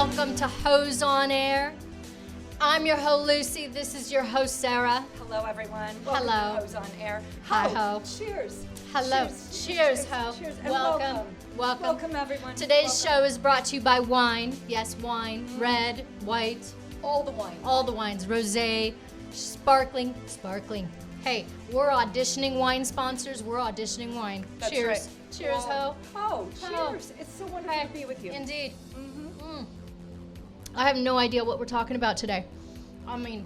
welcome to Hose On Air. I'm your host, Lucy. This is your host, Sarah. Hello, everyone. Welcome Hello. to Hose On Air. Hi, Ho. Cheers. Hello. Cheers, Ho. Cheers. And Welcome. Welcome, everyone. Today's Welcome. show is brought to you by wine. Yes, wine. Red, white, All the wine. all the wines. Rosé, sparkling. Hey, we're auditioning wine sponsors. We're auditioning wine. That's Cheers. right. Cheers, Ho. Ho. Ho. Cheers. It's so wonderful Hey, to be with you. Indeed. I have no idea what we're talking about today. I mean,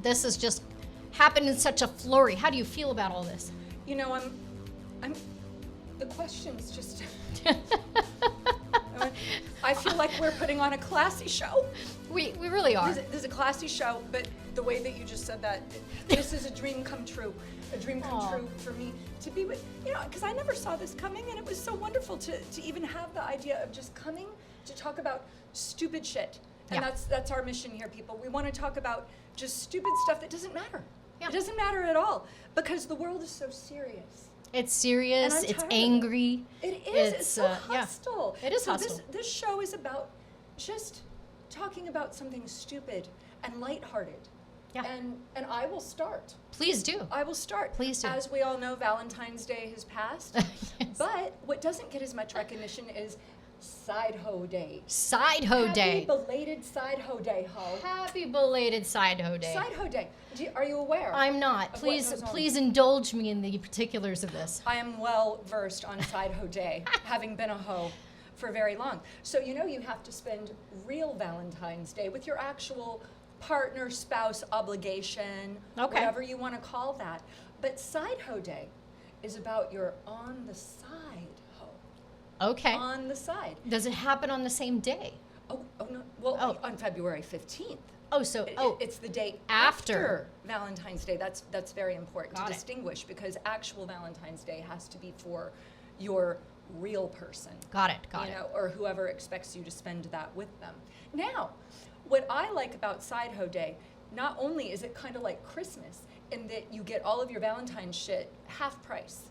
this has just happened in such a flurry. How do you feel about all this? You know, I'm. The questions just. I feel like we're putting on a classy show. We really are. This is a classy show, but the way that you just said that, this is a dream come true. A dream come Aw. true for me to be with, because I never saw this coming, and it was so wonderful to even have the idea of just coming to talk about stupid shit. And Yeah. that's our mission here, people. We want to talk about just stupid stuff that doesn't matter. Yeah. It doesn't matter at all, because the world is so serious. It's serious. And I'm It's tired of it. angry. It is. It's so yeah. hostile. It is so hostile. This show is about just talking about something stupid and lighthearted. Yeah. And I will start. Please do. I will start. Please do. As we all know, Valentine's Day has passed. Yes. But what doesn't get as much recognition is Side Hoe Day. Side Hoe Day. Happy belated Side Hoe Day, Ho. Happy belated Side Hoe Day. Side Hoe Day. Are you aware? I'm not. of what Please, goes on? please indulge me in the particulars of this. I am well versed on Side Hoe Day, having been a hoe for very long. So you have to spend real Valentine's Day with your actual partner, spouse obligation, Okay. whatever you want to call that. But Side Hoe Day is about your on the side hoe. Okay. On the side. Does it happen on the same day? Oh no. Well, Oh. on February 15th. Oh, so It's the day After. Valentine's Day. That's very important Got to it. distinguish, because actual Valentine's Day has to be for your real person. got it. Got it. Or whoever expects you to spend that with them. Now, what I like about Side Hoe Day, not only is it kind of like Christmas in that you get all of your Valentine's shit half price.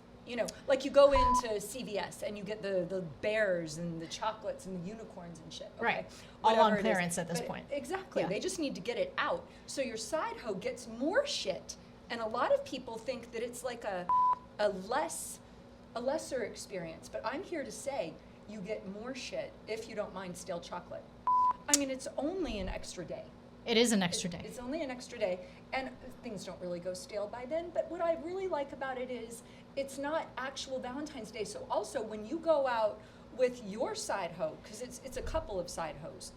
Like you go into CVS and you get the bears and the chocolates and the unicorns and shit. Okay? Right. All on Whatever it is. clearance at this But point. Exactly. Yeah. They just need to get it out. So your side hoe gets more shit. And a lot of people think that it's like a lesser experience. But I'm here to say you get more shit if you don't mind stale chocolate. I mean, it's only an extra day. It is an extra day. It's only an extra day, and things don't really go stale by then. But what I really like about it is it's not actual Valentine's Day. So also when you go out with your side hoe, because it's a couple of side hoes.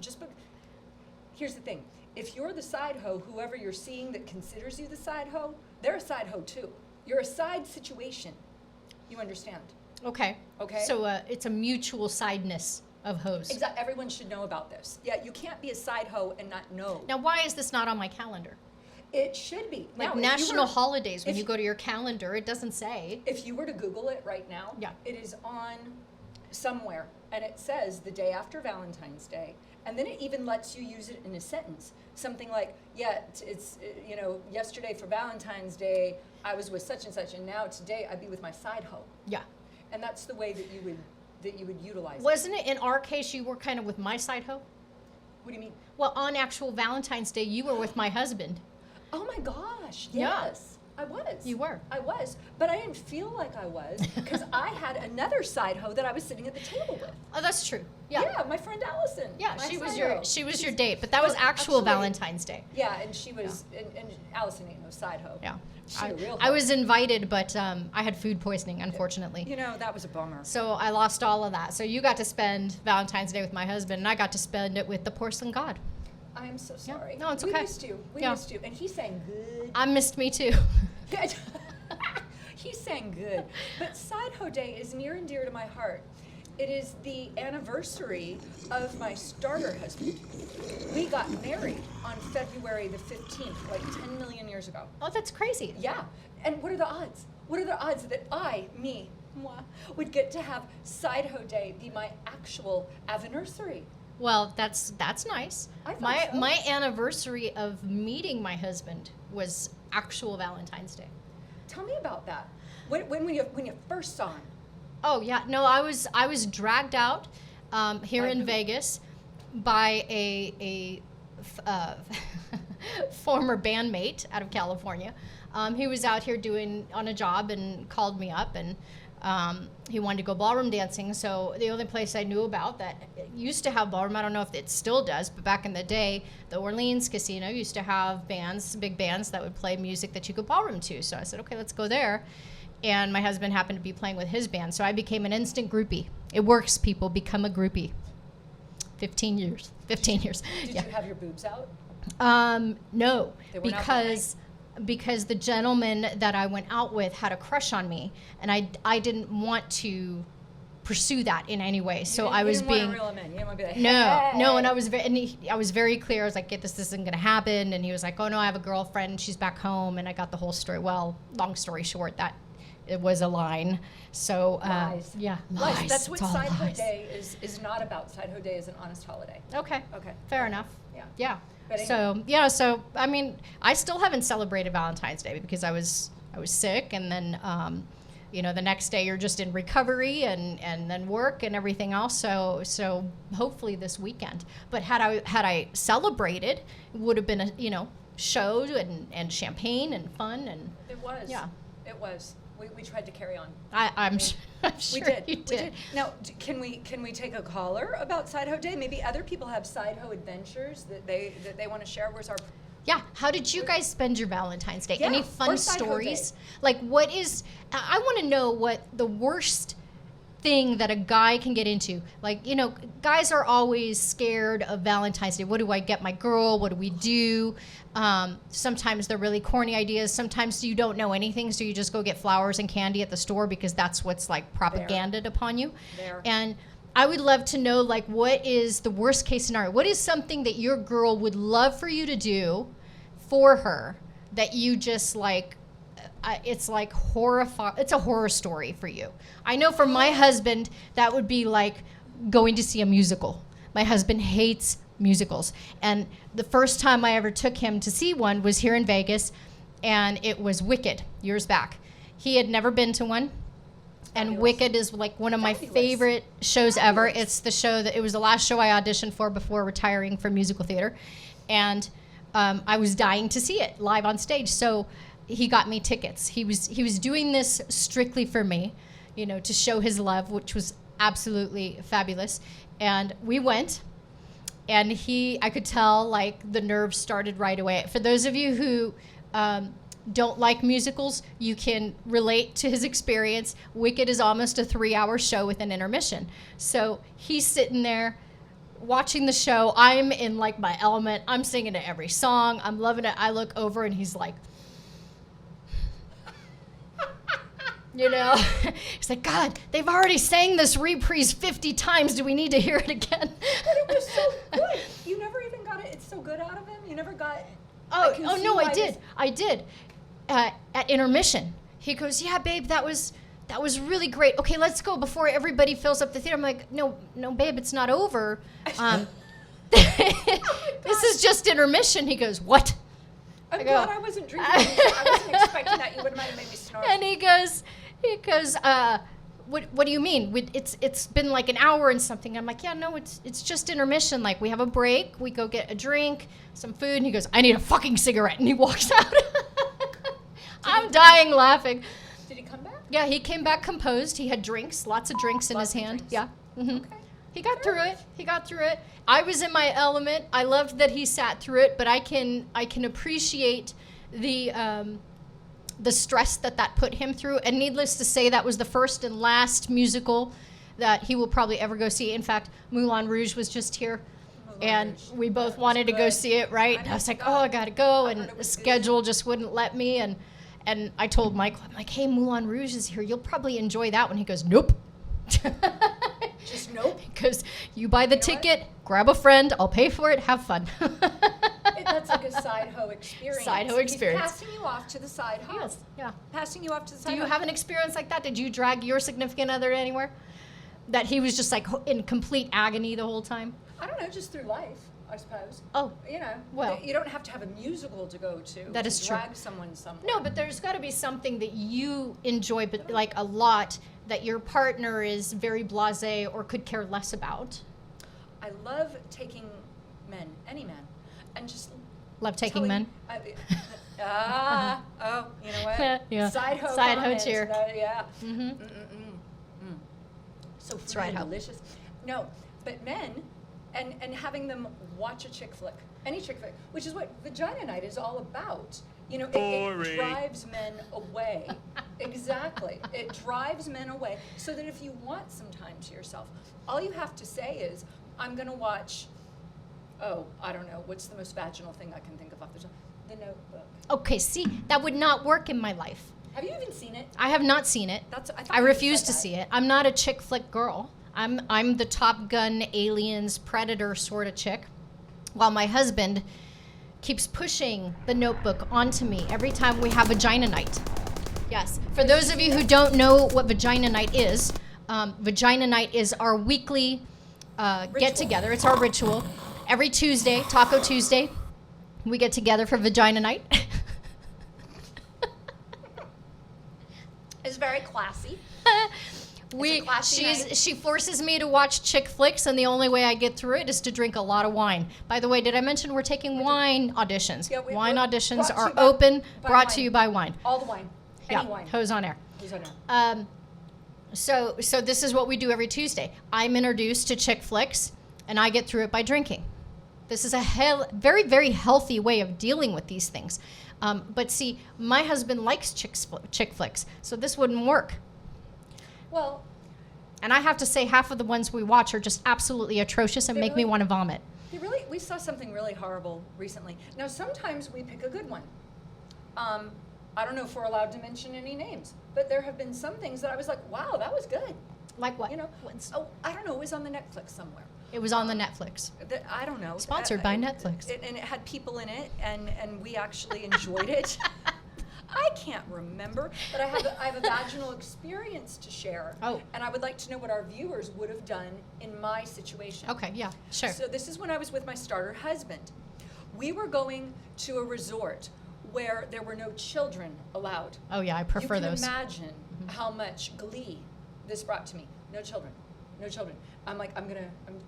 Here's the thing: if you're the side hoe, whoever you're seeing that considers you the side hoe, they're a side hoe too. You're a side situation. You understand? Okay. Okay. So it's a mutual sideness of hoes. Exactly. Everyone should know about this. Yeah, you can't be a side hoe and not know. Now, why is this not on my calendar? It should be. Like Now, if you national were- holidays, when if you go to your calendar, it doesn't say. If you were to Google it right now, Yeah. it is on somewhere, and it says the day after Valentine's Day, and then it even lets you use it in a sentence. Something like, it's yesterday for Valentine's Day, I was with such and such, and now today I'd be with my side hoe. Yeah. And that's the way that you would utilize it. Wasn't it in our case you were kind of with my side hoe? What do you mean? Well, on actual Valentine's Day, you were with my husband. Oh my gosh, Yeah. yes. I was. You were. I was. But I didn't feel like I was because I had another side hoe that I was sitting at the table with. Oh, that's true. Yeah. My friend Allison. Yeah, my she was side your hoe. she was your date, but that was Well, actual actually- Valentine's Day. Yeah, and she was, and Allison ain't no side hoe. Yeah. She a real I hoe. was invited, but I had food poisoning, unfortunately. That was a bummer. So I lost all of that. So you got to spend Valentine's Day with my husband, and I got to spend it with the porcelain god. I am so sorry. No, it's We okay. missed you. We Yeah. missed you. And he sang good. I missed me too. He sang good. But Side Hoe Day is near and dear to my heart. It is the anniversary of my starter husband. We got married on February the 15th, like 10 million years ago. Oh, that's crazy. Yeah. And what are the odds? What are the odds that moi, would get to have Side Hoe Day be my actual anniversary? Well, that's nice. I thought My so. my anniversary of meeting my husband was actual Valentine's Day. Tell me about that. When you first saw him. Oh yeah, no, I was dragged out here By in who? Vegas by a former bandmate out of California. He was out here on a job and called me up, and he wanted to go ballroom dancing. So the only place I knew about that used to have ballroom, I don't know if it still does, but back in the day, the Orleans Casino used to have bands, big bands that would play music that you could ballroom to. So I said, okay, let's go there. And my husband happened to be playing with his band. So I became an instant groupie. It works, people. Become a groupie. 15 years. 15 years. Did you have your boobs out? No, They were not because the gentleman that I went out with had a crush on me, and I didn't want to pursue that in any way. So I was being You didn't want to reel him in. You didn't want to be like, no, and hey. I was very clear. I was like, this isn't going to happen. And he was like, oh no, I have a girlfriend. She's back home. And I got the whole story. Well, long story short, that it was a line. So Lies. yeah, Lies. lies. That's what It's all Side Hoe lies. Day is not about. Side Hoe Day is an honest holiday. Okay. Okay. Fair enough. Yeah. Yeah. But So I mean, I still haven't celebrated Valentine's Day because I was sick, and then the next day you're just in recovery and then work and everything else. So hopefully this weekend. But had I celebrated, it would have been a show and champagne and fun and It was. Yeah. It was. We tried to carry on. I'm sure We did. you We did. did. Now, can we take a caller about Side Hoe Day? Maybe other people have Side Hoe adventures that they want to share. Where's our Yeah. How did you guys spend your Valentine's Day? Yeah, Any or fun Side Hoe stories? Like, I want to know what the worst thing that a guy can get into. Like, guys are always scared of Valentine's Day. What do I get my girl? What do we do? Sometimes they're really corny ideas. Sometimes you don't know anything, so you just go get flowers and candy at the store because that's what's like propaganded upon you. There. And I would love to know, like, what is the worst case scenario? What is something that your girl would love for you to do for her that you just like, it's like it's a horror story for you. I know for my husband, that would be like going to see a musical. My husband hates musicals. And the first time I ever took him to see one was here in Vegas, and it was Wicked, years back. He had never been to one. And Fabulous. Wicked is like one of my favorite shows ever. It's the show it was the last show I auditioned for before retiring from musical theater. And I was dying to see it live on stage. So he got me tickets. He was doing this strictly for me, to show his love, which was absolutely fabulous. And we went, and I could tell like the nerves started right away. For those of you who don't like musicals, you can relate to his experience. Wicked is almost a 3-hour show with an intermission. So he's sitting there watching the show. I'm in like my element. I'm singing to every song. I'm loving it. I look over and he's like, he's like, God, they've already sang this reprise 50 times. Do we need to hear it again? But it was so good. You never even got it. It's so good out of him. You never got. Oh no, I did. At intermission, he goes, yeah, babe, that was really great. Okay, let's go before everybody fills up the theater. I'm like, no, babe, it's not over. This is just intermission. He goes, what? I'm glad I wasn't drinking. I wasn't expecting that. You would have made me snort. And he goes, what do you mean? It's been like an hour and something. I'm like, yeah, no, it's just intermission. Like, we have a break, we go get a drink, some food, and he goes, I need a fucking cigarette, and he walks out. I'm dying laughing. Did he come back? Yeah, he came back composed. He had drinks, lots of drinks in his hand. Drinks. Yeah. Mm-hmm. Okay. He got through it. I was in my element. I loved that he sat through it, but I can appreciate the stress that put him through. And needless to say, that was the first and last musical that he will probably ever go see. In fact, Moulin Rouge was just here, and we both wanted to go see it, right? I was like, I gotta go, and the schedule just wouldn't let me. And I told Michael, I'm like, hey, Moulin Rouge is here. You'll probably enjoy that one. He goes, nope. Just nope. Because you buy the ticket, grab a friend, I'll pay for it, have fun. That's like a side hoe experience. Side hoe experience. He's passing you off to the side hoe. Yes, yeah. Passing you off to the side Do you hoe. have an experience like that? Did you drag your significant other anywhere? That he was just like in complete agony the whole time? I don't know, just through life, I suppose. Oh, Well, you don't have to have a musical to go to. That is true. Drag someone somewhere. no, but there's got to be something that you enjoy, but like a lot, that your partner is very blasé or could care less about. I love taking men, any man, and just Love taking men. You know what? Yeah. Side hoe Side hoe comment. cheer. Yeah. Mm-hmm. So That's free right, and hoe. delicious. No, but men, and having them watch a chick flick, any chick flick, which is what Vagina Night is all about. You know, it drives men away. Exactly. It drives men away so that if you want some time to yourself, all you have to say is, I'm going to watch, I don't know, what's the most vaginal thing I can think of off the top? The Notebook. Okay, see, that would not work in my life. Have you even seen it? I have not seen it. I refuse to see it. I'm not a chick flick girl. I'm the Top Gun, Aliens, Predator sort of chick, while my husband keeps pushing the Notebook onto me every time we have Vagina Night. Yes. For those of you who don't know what Vagina Night is, Vagina Night is our weekly get-together. It's our ritual. Every Tuesday, Taco Tuesday, we get together for Vagina Night. It's very classy. She forces me to watch chick flicks, and the only way I get through it is to drink a lot of wine. By the way, did I mention we're taking wine auditions? Yeah, wine auditions brought to are you by- open, by brought wine. to you by wine. All the wine. Any wine. Hose on air. Who's on there? So this is what we do every Tuesday. I'm introduced to chick flicks, and I get through it by drinking. This is a very, very healthy way of dealing with these things. But see, my husband likes chick flicks, so this wouldn't work. Well, And I have to say, half of the ones we watch are just absolutely atrocious and make me want to vomit. we saw something really horrible recently. Now, sometimes we pick a good one. I don't know if we're allowed to mention any names, but there have been some things that I was like, wow, that was good. Like what? You know, I don't know, it was on the Netflix somewhere. It was on the Netflix. I don't know. Sponsored by Netflix. And it had people in it, and we actually enjoyed it. I can't remember, but I have a vaginal experience to share. Oh. And I would like to know what our viewers would have done in my situation. Okay, yeah, sure. So this is when I was with my starter husband. We were going to a resort where there were no children allowed. Oh yeah, I prefer you can those. imagine how much glee this brought to me. No children, no children. I'm like, I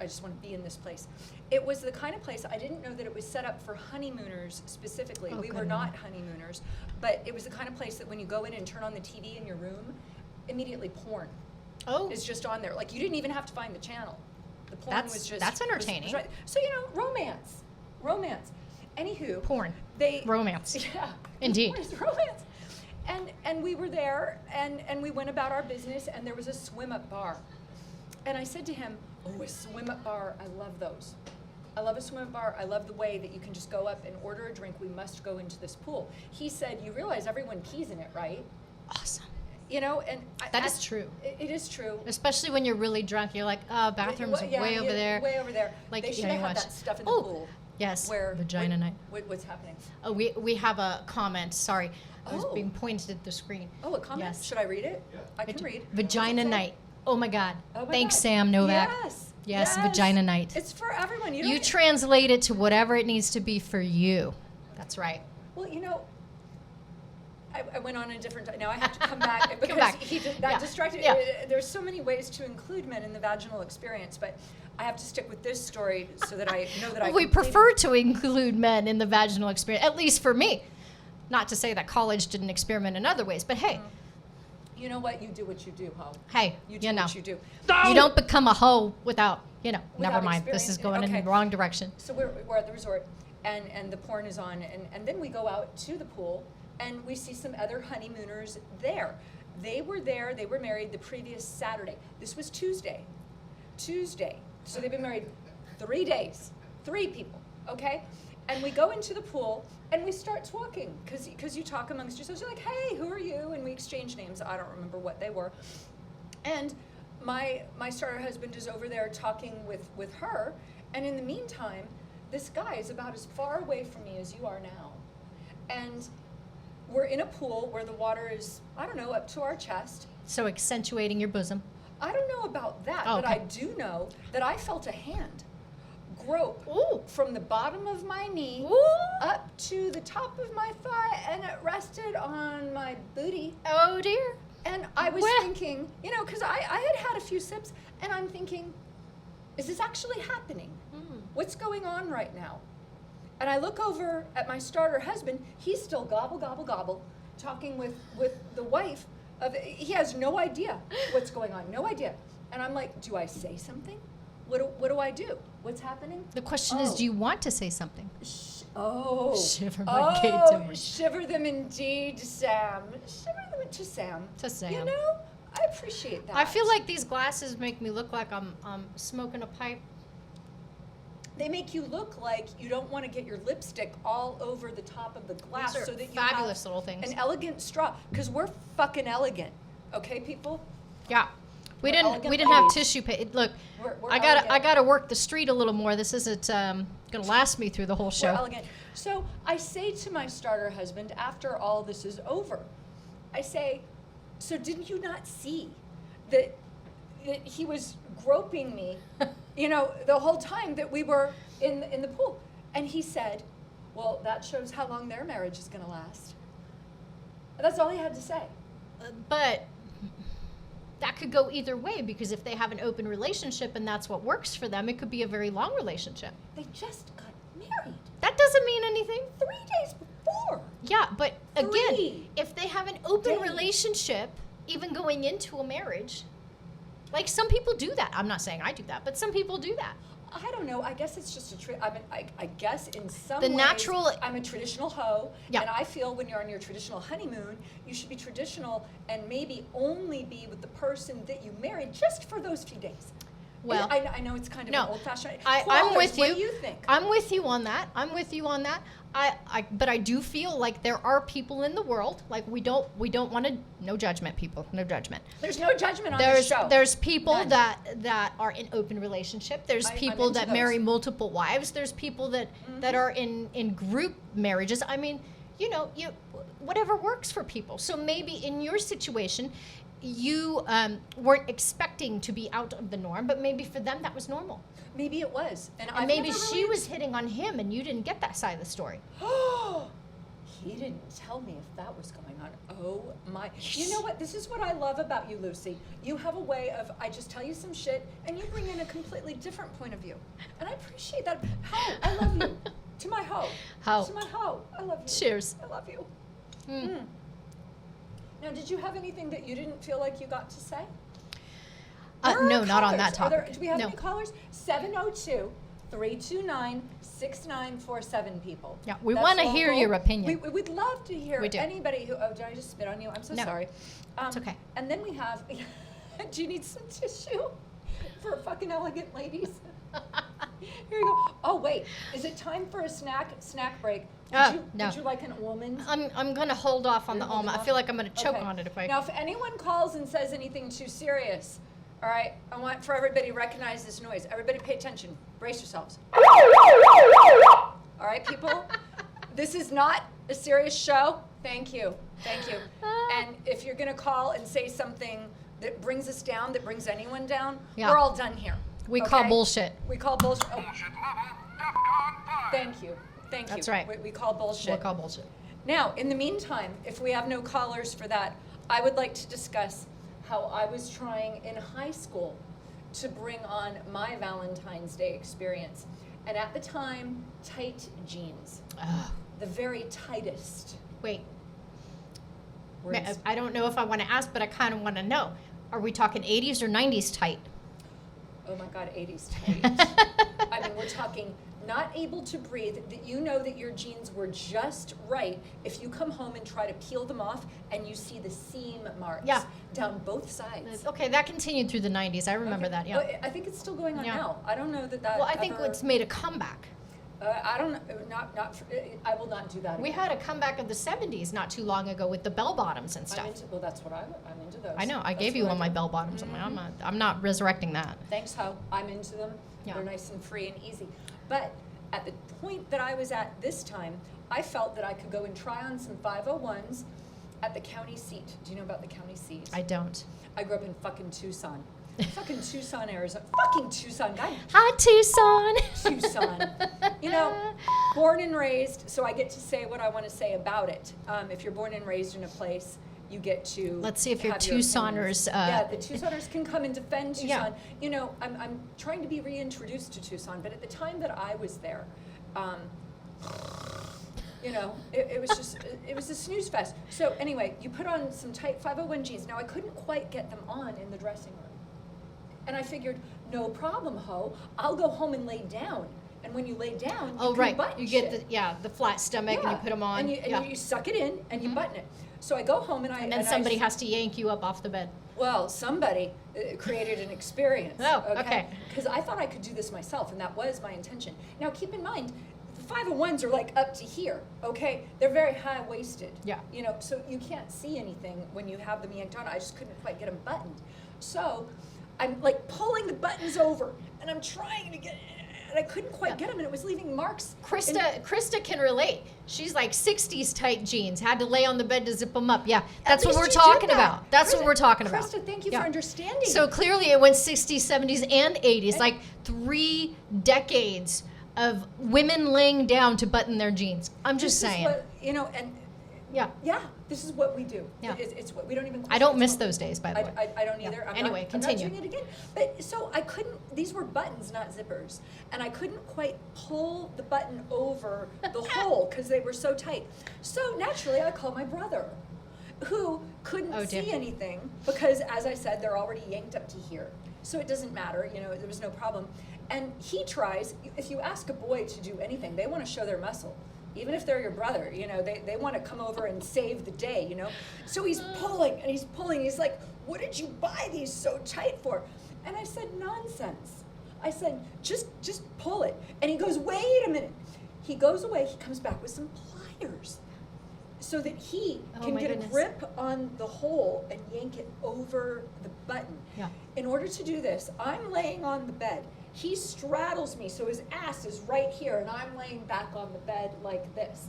just want to be in this place. It was the kind of place, I didn't know that it was set up for honeymooners specifically. Oh, We were good not honeymooners, but it was the kind of place that when you go in and turn on the TV in your room, immediately porn Oh, is just on there. Like, you didn't even have to find the channel. The porn was just... that's entertaining. was right. So, romance. Anywho. porn. They... Romance. Yeah. Indeed. Porn is romance. And we were there, and we went about our business, and there was a swim-up bar. And I said to him, a swim-up bar, I love those. I love a swim-up bar. I love the way that you can just go up and order a drink. We must go into this pool. He said, you realize everyone pees in it, right? Awesome. And That is true. It is true. Especially when you're really drunk, you're like, oh, bathroom's way over there. Way over there. Like, They should you have know, had watch- that stuff in the Oh, pool. Yes, Where Vagina Night. What's happening? Oh, we have a comment. Sorry, I was Oh. being pointed at the screen. Oh, a comment? Yes. Should I read it? Yeah. I can read. Vagina What's it say? Night. Oh my God. Oh my Thanks, God. Sam Novak. Yes. Vagina Night. It's for everyone. You translate it to whatever it needs to be for you. That's right. Well, I went on a different. Now I have to come back because back. that Yeah. distracted. Yeah. There's so many ways to include men in the vaginal experience, but I have to stick with this story so that I know that I. We completed- prefer to include men in the vaginal experience, at least for me. Not to say that college didn't experiment in other ways, but hey, You know what? You do what you do, Ho. hey, You do you know, what you do. you don't become a hoe without, never Without mind. This is experience. going in Okay. the wrong direction. So we're at the resort, and the porn is on, and then we go out to the pool, and we see some other honeymooners there. They were there, they were married the previous Saturday. This was Tuesday. So they've been married 3 days, 3 people, okay? And we go into the pool, and we start talking, because you talk amongst yourselves. You're like, hey, who are you? And we exchange names. I don't remember what they were. And my starter husband is over there talking with her, and in the meantime, this guy is about as far away from me as you are now. And we're in a pool where the water is, I don't know, up to our chest. So accentuating your bosom. I don't know about that, Oh, but okay. I do know that I felt a hand grope Ooh. from the bottom of my knee Ooh. up to the top of my thigh, and it rested on my booty. Oh dear. And I was Well. thinking, because I had had a few sips, and I'm thinking, Is this actually happening? What's going on right now? And I look over at my starter husband. He's still gobble, gobble, gobble, talking with the wife. He has no idea what's going on, no idea. And I'm like, do I say something? What do I do? What's happening? The question is, do you want to say something? Shiver my gay timbers. Shiver them indeed, Sam. Shiver them to Sam. To Sam. You know, I appreciate that. I feel like these glasses make me look like I'm smoking a pipe. They make you look like you don't want to get your lipstick all over the top of the glass, These are so that you fabulous have little things. an elegant straw. Because we're fucking elegant, okay, people? Yeah. We We're didn't elegant have ladies. tissue paper. Look, We're I elegant. gotta work the street a little more. This isn't gonna last me through the whole We're show. elegant. So I say to my starter husband after all this is over, I say, so didn't you not see that he was groping me, you know, the whole time that we were in the pool? And he said, well, that shows how long their marriage is going to last. That's all he had to say. But that could go either way, because if they have an open relationship and that's what works for them, it could be a very long relationship. They just got married That doesn't mean anything. 3 days before. Yeah, but again, 3 if they have an open days. relationship, even going into a marriage, like some people do that. I'm not saying I do that, but some people do that. I don't know. I guess it's just I guess in some The ways, natural- I'm a traditional hoe, Yeah. and I feel when you're on your traditional honeymoon, you should be traditional and maybe only be with the person that you married just for those few days. Well, I know it's kind of no, an old-fashioned. I'm Callers, with you. What do you think? I'm with you on that. But I do feel like there are people in the world, like we don't want to, no judgment, people, no judgment. There's no judgment on this show. There's people None. that are in open relationship. There's I'm people into that those. marry multiple wives. There's people that are in group marriages. I mean, you know, whatever works for people. So maybe in your situation, you weren't expecting to be out of the norm, but maybe for them that was normal. Maybe it was, and And maybe she was hitting on him and you didn't get that side of the story. He didn't tell me if that was going on. Oh my. You know what? This is what I love about you, Lucy. You have a way of, I just tell you some shit and you bring in a completely different point of view. And I appreciate that. Ho, I love you. To my hoe. Ho. To my hoe. I love you. Cheers. I love you. Now, did you have anything that you didn't feel like you got to say? Where are No, our not on callers? that topic. Do we have No. any callers? 702-329-6947, people. Yeah, we That's wanna hear local. your opinion. We'd love to hear We do. anybody who, oh, did I just spit on you? I'm so No. sorry. It's okay. And then we have, do you need some tissue for fucking elegant ladies? Here you go. Oh, wait. Is it time for a snack break? No. Would you like an almond? I'm gonna hold off on You're the almond. holding I feel off? like I'm gonna choke Okay. on it if I. Now, if anyone calls and says anything too serious, all right, I want for everybody to recognize this noise. Everybody pay attention. Brace yourselves. All right, people? This is not a serious show. Thank you. Thank you. And if you're going to call and say something that brings us down, that brings anyone down, Yeah. we're all done here. We call okay? bullshit. We call bullshit. Oh. Thank you. Thank you. That's right. We call bullshit. We'll call bullshit. Now, in the meantime, if we have no callers for that, I would like to discuss how I was trying in high school to bring on my Valentine's Day experience. And at the time, tight jeans. Ugh. The very tightest. Wait, Words. I don't know if I want to ask, but I kind of want to know. Are we talking 80s or 90s tight? Oh my God, 80s tight. I mean, we're talking not able to breathe, that you know that your jeans were just right if you come home and try to peel them off and you see the seam marks Yeah. down both sides. Okay, that continued through the 90s. I remember Okay. that, yeah. Well, I think it's still going on Yeah. now. I don't know that Well, I think ever, it's made a comeback. I don't know, I will not do that We again. had a comeback of the 70s not too long ago with the bell bottoms and stuff. Well, that's what I'm into those. I know. I That's gave you what all my do. bell bottoms. I'm not resurrecting that. Thanks, Ho. I'm into them. Yeah. They're nice and free and easy. But at the point that I was at this time, I felt that I could go and try on some 501s at the county seat. Do you know about the county seat? I don't. I grew up in fucking Tucson. Fucking Tucson, Arizona. Fucking Tucson. God, Hi, Tucson. Tucson. You know, born and raised, so I get to say what I want to say about it. If you're born and raised in a place, you get to. Let's see if your have opinions. Tucsoners. Yeah, the Tucsoners can come and defend Tucson. Yeah. You know, I'm trying to be reintroduced to Tucson, but at the time that I was there, you know, it was just, it was a snooze fest. So anyway, you put on some tight 501 jeans. Now I couldn't quite get them on in the dressing room. And I figured, no problem, Ho, I'll go home and lay down. And when you lay down, you can button You get shit. the flat stomach and you put them on. And you suck it in and you button it. So I go home and I... And then somebody has to yank you up off the bed. Well, somebody created an experience. Oh, okay. Because I thought I could do this myself, and that was my intention. Now, keep in mind, the 501s are like up to here, okay? They're very high-waisted. Yeah. You know, so you can't see anything when you have them yanked on. I just couldn't quite get them buttoned. So I'm like pulling the buttons over, and I'm trying to get... And I couldn't quite get them, and it was leaving marks. Krista can relate. She's like 60s tight jeans. Had to lay on the bed to zip them up. Yeah, that's At what we're least you did talking that. about. That's what we're talking about. Krista, thank you Yeah. for understanding. So clearly it went 60s, 70s, and 80s. Like 3 decades of women laying down to button their jeans. I'm just This is saying. what, you know, and Yeah. this is what we do. Yeah. It's what we don't even. I don't it's miss what- those days, by the way. I don't Yeah. either. Anyway, I'm continue. not doing it again. But so I couldn't. These were buttons, not zippers, and I couldn't quite pull the button over the hole because they were so tight. So naturally, I called my brother, who couldn't Oh, dear. see anything because, as I said, they're already yanked up to here. So it doesn't matter. You know, there was no problem. And he tries. If you ask a boy to do anything, they want to show their muscle. Even if they're your brother, you know, they want to come over and save the day, you know. So he's pulling and he's pulling. He's like, what did you buy these so tight for? And I said, nonsense. I said, just pull it. And he goes, wait a minute. He goes away. He comes back with some pliers so that he Oh, can my get goodness. a grip on the hole and yank it over the button. Yeah. In order to do this, I'm laying on the bed. He straddles me, so his ass is right here, and I'm laying back on the bed like this.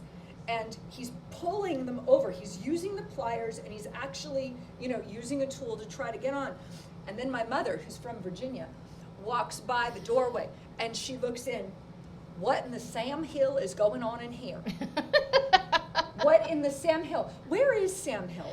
And he's pulling them over. He's using the pliers, and he's actually, you know, using a tool to try to get on. And then my mother, who's from Virginia, walks by the doorway, and she looks in. What in the Sam Hill is going on in here? What in the Sam Hill? Where is Sam Hill?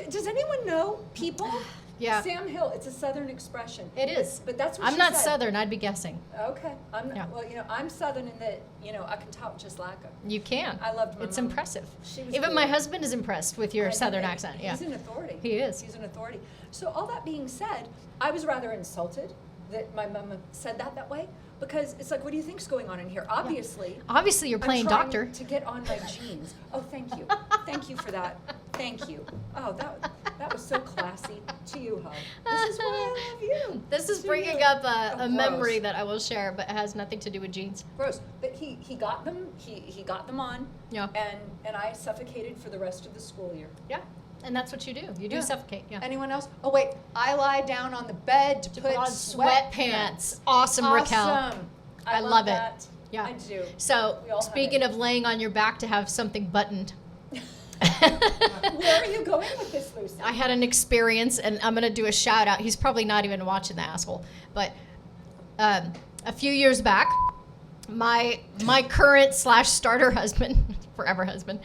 Does anyone know, people? Yeah. Sam Hill, it's a Southern expression. It is. But that's what I'm she not said. Southern, I'd be guessing. Okay. Yeah. Well, you know, I'm Southern in that, you know, I can talk just like her. You can. I loved my It's mom. impressive. She was Even my good. husband is impressed with your I Southern know, accent. Yeah. He's an authority. He is. He's an authority. So all that being said, I was rather insulted that my mom said that way, because it's like, what do you think's going on in here? Obviously, Obviously, you're playing I'm trying doctor. to get on my jeans. Oh, thank you. Thank you for that. Thank you. Oh, that was so classy. To you, Ho. This is why I love you. This is To bringing you. up Oh, a memory gross. that I will share, but it has nothing to do with jeans. Gross. But he got them. He got them on. Yeah. And I suffocated for the rest of the school year. Yeah. And that's what you do. You do Yeah. suffocate. Yeah. Anyone else? Oh wait, I lie down on the bed to Put put on sweatpants. Awesome, Awesome. Raquel. I love it. that. Yeah. I do. So, We all have speaking it. of laying on your back to have something buttoned, Where are you going with this, Lucy? I had an experience, and I'm going to do a shout out. He's probably not even watching the asshole. But a few years back, my current / starter husband, forever husband,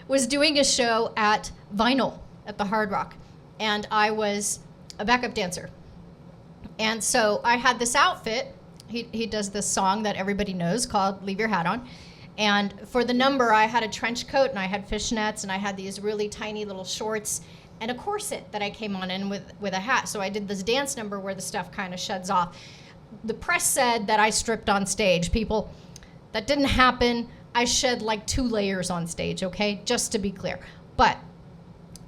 was doing a show at Vinyl at the Hard Rock. And I was a backup dancer. And so I had this outfit. He does this song that everybody knows called Leave Your Hat On. And for the number, I had a trench coat and I had fishnets and I had these really tiny little shorts and a corset that I came on in with a hat. So I did this dance number where the stuff kind of sheds off. The press said that I stripped on stage. People, that didn't happen. I shed like 2 layers on stage, okay? Just to be clear. But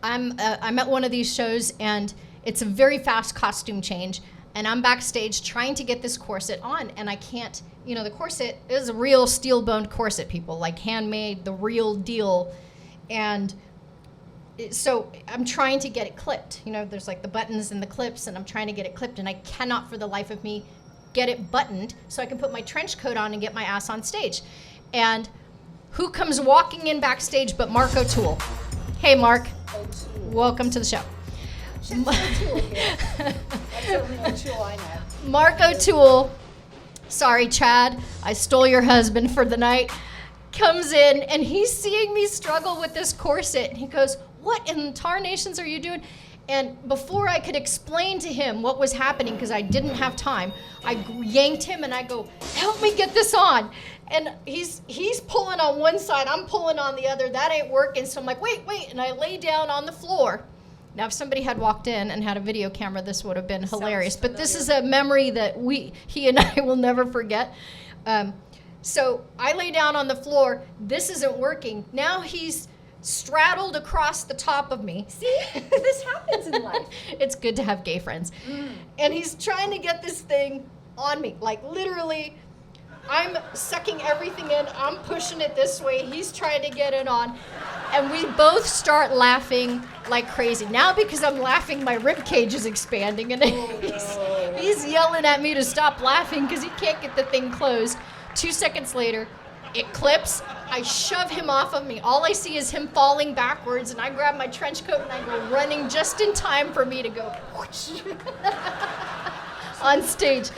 I'm at one of these shows and it's a very fast costume change. And I'm backstage trying to get this corset on, and I can't, you know, the corset is a real steel-boned corset, people, like handmade, the real deal. And so I'm trying to get it clipped. You know, there's like the buttons and the clips, and I'm trying to get it clipped, and I cannot for the life of me get it buttoned so I can put my trench coat on and get my ass on stage. And who comes walking in backstage but Mark O'Toole? Hey, Mark. O'Toole. Welcome to the show. It's O'Toole here. That's the only O'Toole I know. Mark O'Toole, sorry, Chad, I stole your husband for the night, comes in and he's seeing me struggle with this corset, and he goes, "What in tarnations are you doing?" And before I could explain to him what was happening, because I didn't have time, I yanked him and I go, "Help me get this on." And he's pulling on one side, I'm pulling on the other. That ain't working. So I'm like, wait. And I lay down on the floor. Now, if somebody had walked in and had a video camera, this would have been hilarious. But this is a memory that he and I will never forget. So I lay down on the floor. This isn't working. Now he's straddled across the top of me. See, this happens in life. It's good to have gay friends. And he's trying to get this thing on me. Like, literally, I'm sucking everything in. I'm pushing it this way. He's trying to get it on. And we both start laughing like crazy. Now, because I'm laughing, my rib cage is expanding. And he's yelling at me to stop laughing because he can't get the thing closed. 2 seconds later, it clips. I shove him off of me. All I see is him falling backwards, and I grab my trench coat and I go running just in time for me to go whoosh on stage.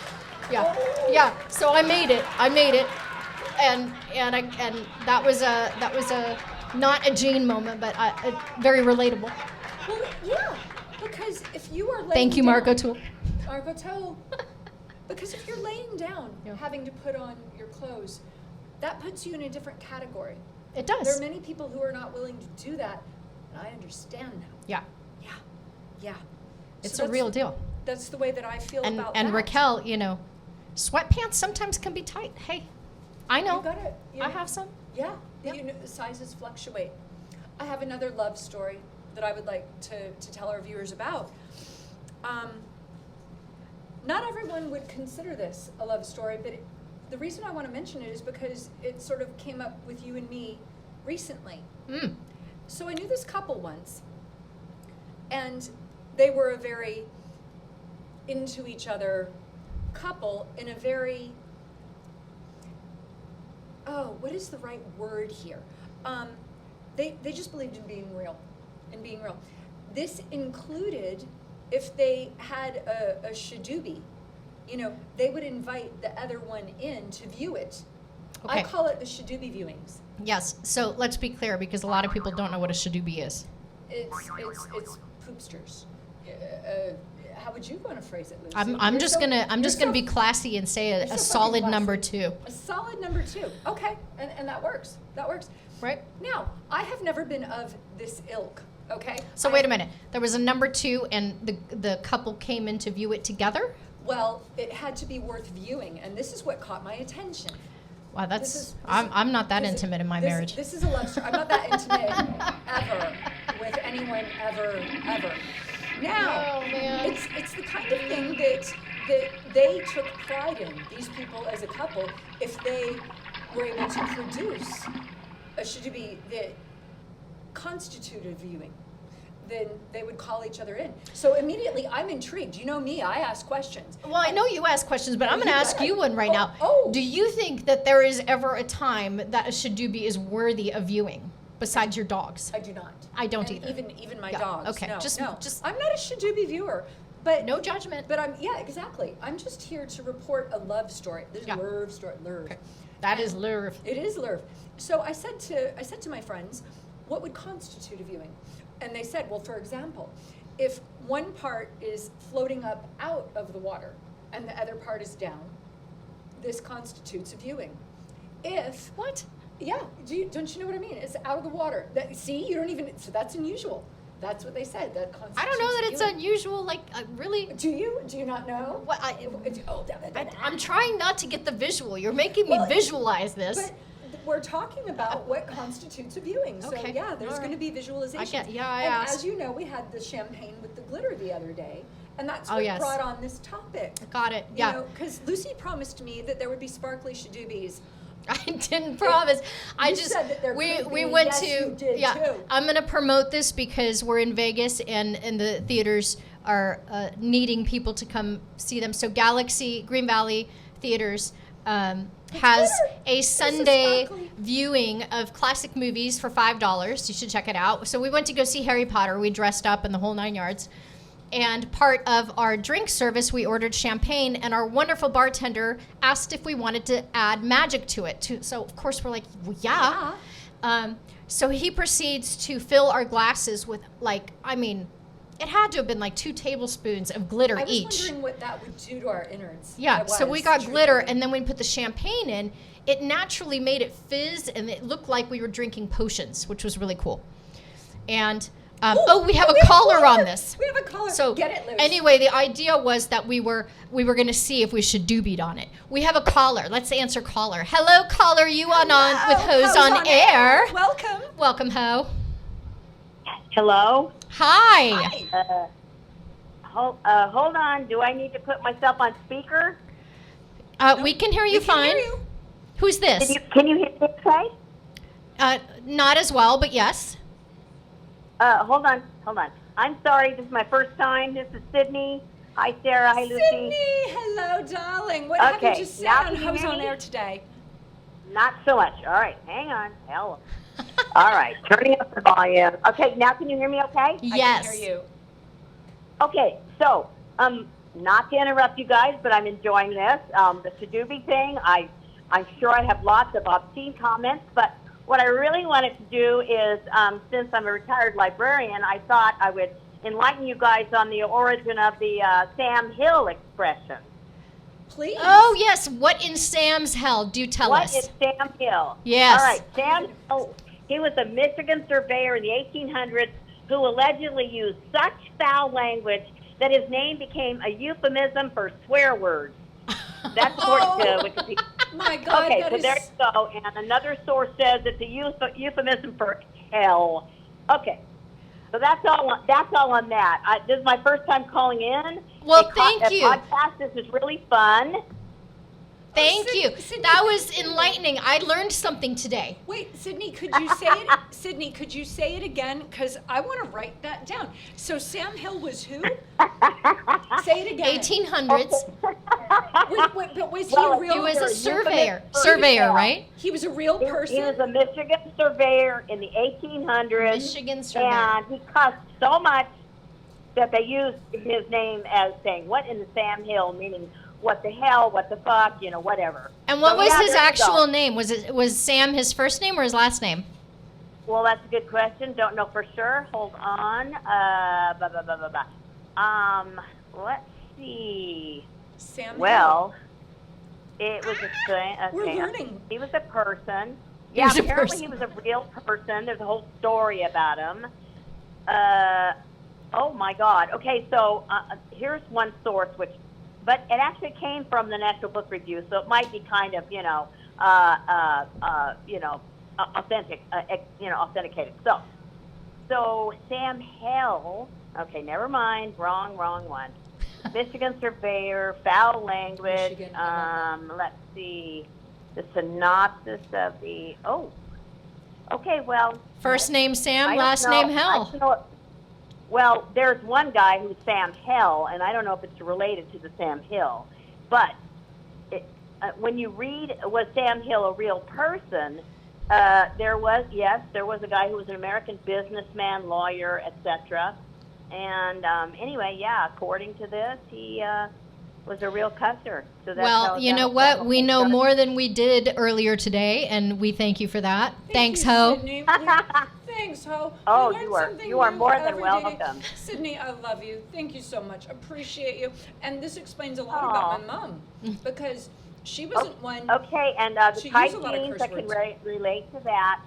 Yeah. So I made it, and that was a not a Jane moment, but very relatable. Well, yeah, because if you are laying Thank you, down, Margot Toole. Margot Toole. Because if you're laying down, Yeah. having to put on your clothes, that puts you in a different category. It does. There are many people who are not willing to do that, and I understand that. Yeah. Yeah. It's So a real deal. That's the way that I feel about And that. Raquel, sweatpants sometimes can be tight. Hey, I know. You gotta, I have some. Yeah, Yep. the sizes fluctuate. I have another love story that I would like to tell our viewers about. Not everyone would consider this a love story, but the reason I want to mention it is because it sort of came up with you and me recently. So I knew this couple once, and they were a very into each other couple in a very, what is the right word here? They just believed in being real, This included, if they had a shadoobie, they would invite the other one in to view it. Okay. I call it the shadoobie viewings. Yes. So let's be clear, because a lot of people don't know what a shadoobie is. It's poopsters. How would you want to phrase it, Lucy? I'm just gonna be classy and say you're a so solid fucking number classy. 2. A solid number 2. Okay, and that works. Right. Now, I have never been of this ilk. Okay. So wait a minute. There was a number 2, and the couple came in to view it together. Well, it had to be worth viewing, and this is what caught my attention. Wow, I'm I'm not that intimate in my marriage. This is a love story. I'm not that intimate ever with anyone ever. Now, Oh, man. it's the kind of thing that they took pride in, these people as a couple, if they were able to produce a shadoobie that constituted viewing, then they would call each other in. So immediately, I'm intrigued. You know me, I ask questions. Well, I know you ask questions, but I'm going to ask you one right now. Oh. Do you think that there is ever a time that a shadoobie is worthy of viewing, besides your dogs? I do not. I don't And either. Even my Yeah, dogs. okay, No, just- no. just- I'm not a shadoobie viewer, but No judgment. But exactly. I'm just here to report a love story. This Yeah. love story. Love. Okay. That is love. It is love. So I said to my friends, what would constitute a viewing? And they said, well, for example, if one part is floating up out of the water and the other part is down, this constitutes a viewing. If What? Yeah, don't you know what I mean? It's out of the water. See, you don't even. So that's unusual. That's what they said. That constitutes I don't know that a it's viewing. unusual. Like, really. Do you? Do you not know? What, I'm trying not to get the visual. You're making me Well, visualize this. But we're talking about what constitutes a viewing. So Okay, yeah, there's all going to right. be visualization. I And asked. as you know, we had the champagne with the glitter the other day, and that's Oh, what yes. brought on this topic. Got it. You Yeah. know, because Lucy promised me that there would be sparkly shadoobies. I didn't promise. You said that there we could be. went Yes, to you did, yeah. too. I'm gonna promote this because we're in Vegas and the theaters are needing people to come see them. So Green Valley Theaters has glitter. a It's Sunday sparkly. viewing of classic movies for $5. You should check it out. So we went to go see Harry Potter. We dressed up in the whole 9 yards. And part of our drink service, we ordered champagne, and our wonderful bartender asked if we wanted to add magic to it. So, of course, we're like, well, yeah. So he proceeds to fill our glasses with, like, I mean, it had to have been like 2 tablespoons of glitter I was each. wondering what that would do to our innards. Yeah, I so we was, got truthfully. glitter, and then when we put the champagne in, it naturally made it fizz, and it looked like we were drinking potions, which was really cool. And we have a caller on this. We have a caller. So Get it loose. anyway, the idea was that we were going to see if we should do-beat on it. We have a caller. Let's answer caller. Hello, caller. You on with Hoes on Air. Welcome. Welcome, Ho. Hello? Hi. Hold on. Do I need to put myself on speaker? We can hear you We can fine. hear you. Who's this? Can you hear me okay? Not as well, but yes. Hold on. I'm sorry. This is my first time. This is Sydney. Hi, Sarah. Hi, Lucy. Sydney, hello, darling. What have you Okay, just said now on can you Hoes hear on me? Air today? Not so much. All right. Hang on. Hello. All right. Turning up the volume. Okay. Now can you hear me okay? Yes. I can hear you. Okay. So, not to interrupt you guys, but I'm enjoying this. The Shadoobie thing, I'm sure I have lots of obscene comments, but what I really wanted to do is, since I'm a retired librarian, I thought I would enlighten you guys on the origin of the Sam Hill expression. Please. Oh, yes. What in Sam's hell? Do tell What us. is Sam Hill? Yes. All right, Sam Hill, he was a Michigan surveyor in the 1800s who allegedly used such foul language that his name became a euphemism for swear words. That's according to Wikipedia. My God, Okay, that so is... there you go. And another source says it's a euphemism for hell. Okay, so that's all on that. This is my first time calling in. Well, thank you. Podcast. This is really fun. Thank you. Sydney, That was enlightening. I learned something today. Wait, Sydney, could you say it? Sydney, could you say it again? Because I want to write that down. So Sam Hill was who? Say it again. 1800s. But was he Well, a real? He was a Euphemism surveyor. for Surveyor, hell. right? He was a real person. He was a Michigan surveyor in the 1800s. Michigan surveyor. And he cussed so much that they used his name as saying, what in the Sam Hill, meaning what the hell, what the fuck, whatever. And what So, was yeah, his there you actual go. name? Was Sam his first name or his last name? Well, that's a good question. Don't know for sure. Hold on. Let's see. Sam Well, it was a thing. We're learning. He was a person. He Yeah, was a apparently person. he was a real person. There's a whole story about him. Oh my God. Okay, so here's one source, but it actually came from the National Book Review, so it might be kind of, authentic, authenticated. So Sam Hill. Okay, never mind. Wrong one. Michigan surveyor, foul language. Michigan, I love Let's see. The synopsis of the. Oh. Okay, well. First name I Sam, don't last know. name I Hell. don't know. Well, there's one guy who's Sam Hill, and I don't know if it's related to the Sam Hill, but when you read, was Sam Hill a real person? There was a guy who was an American businessman, lawyer, etc. And anyway, yeah, according to this, he was a real cusser. So that's how Well, you that know whole what? thing We know started. more than we did earlier today, and we thank you for that. Thanks, you, Ho. Sydney. Thanks, Ho. Oh, We learn something you are new more than every day. welcome. Sydney, I love you. Thank you so much. Appreciate you. And this explains a lot about my mom because she wasn't one. Okay, and the She tight used a lot of jeans, curse I can words. relate to that.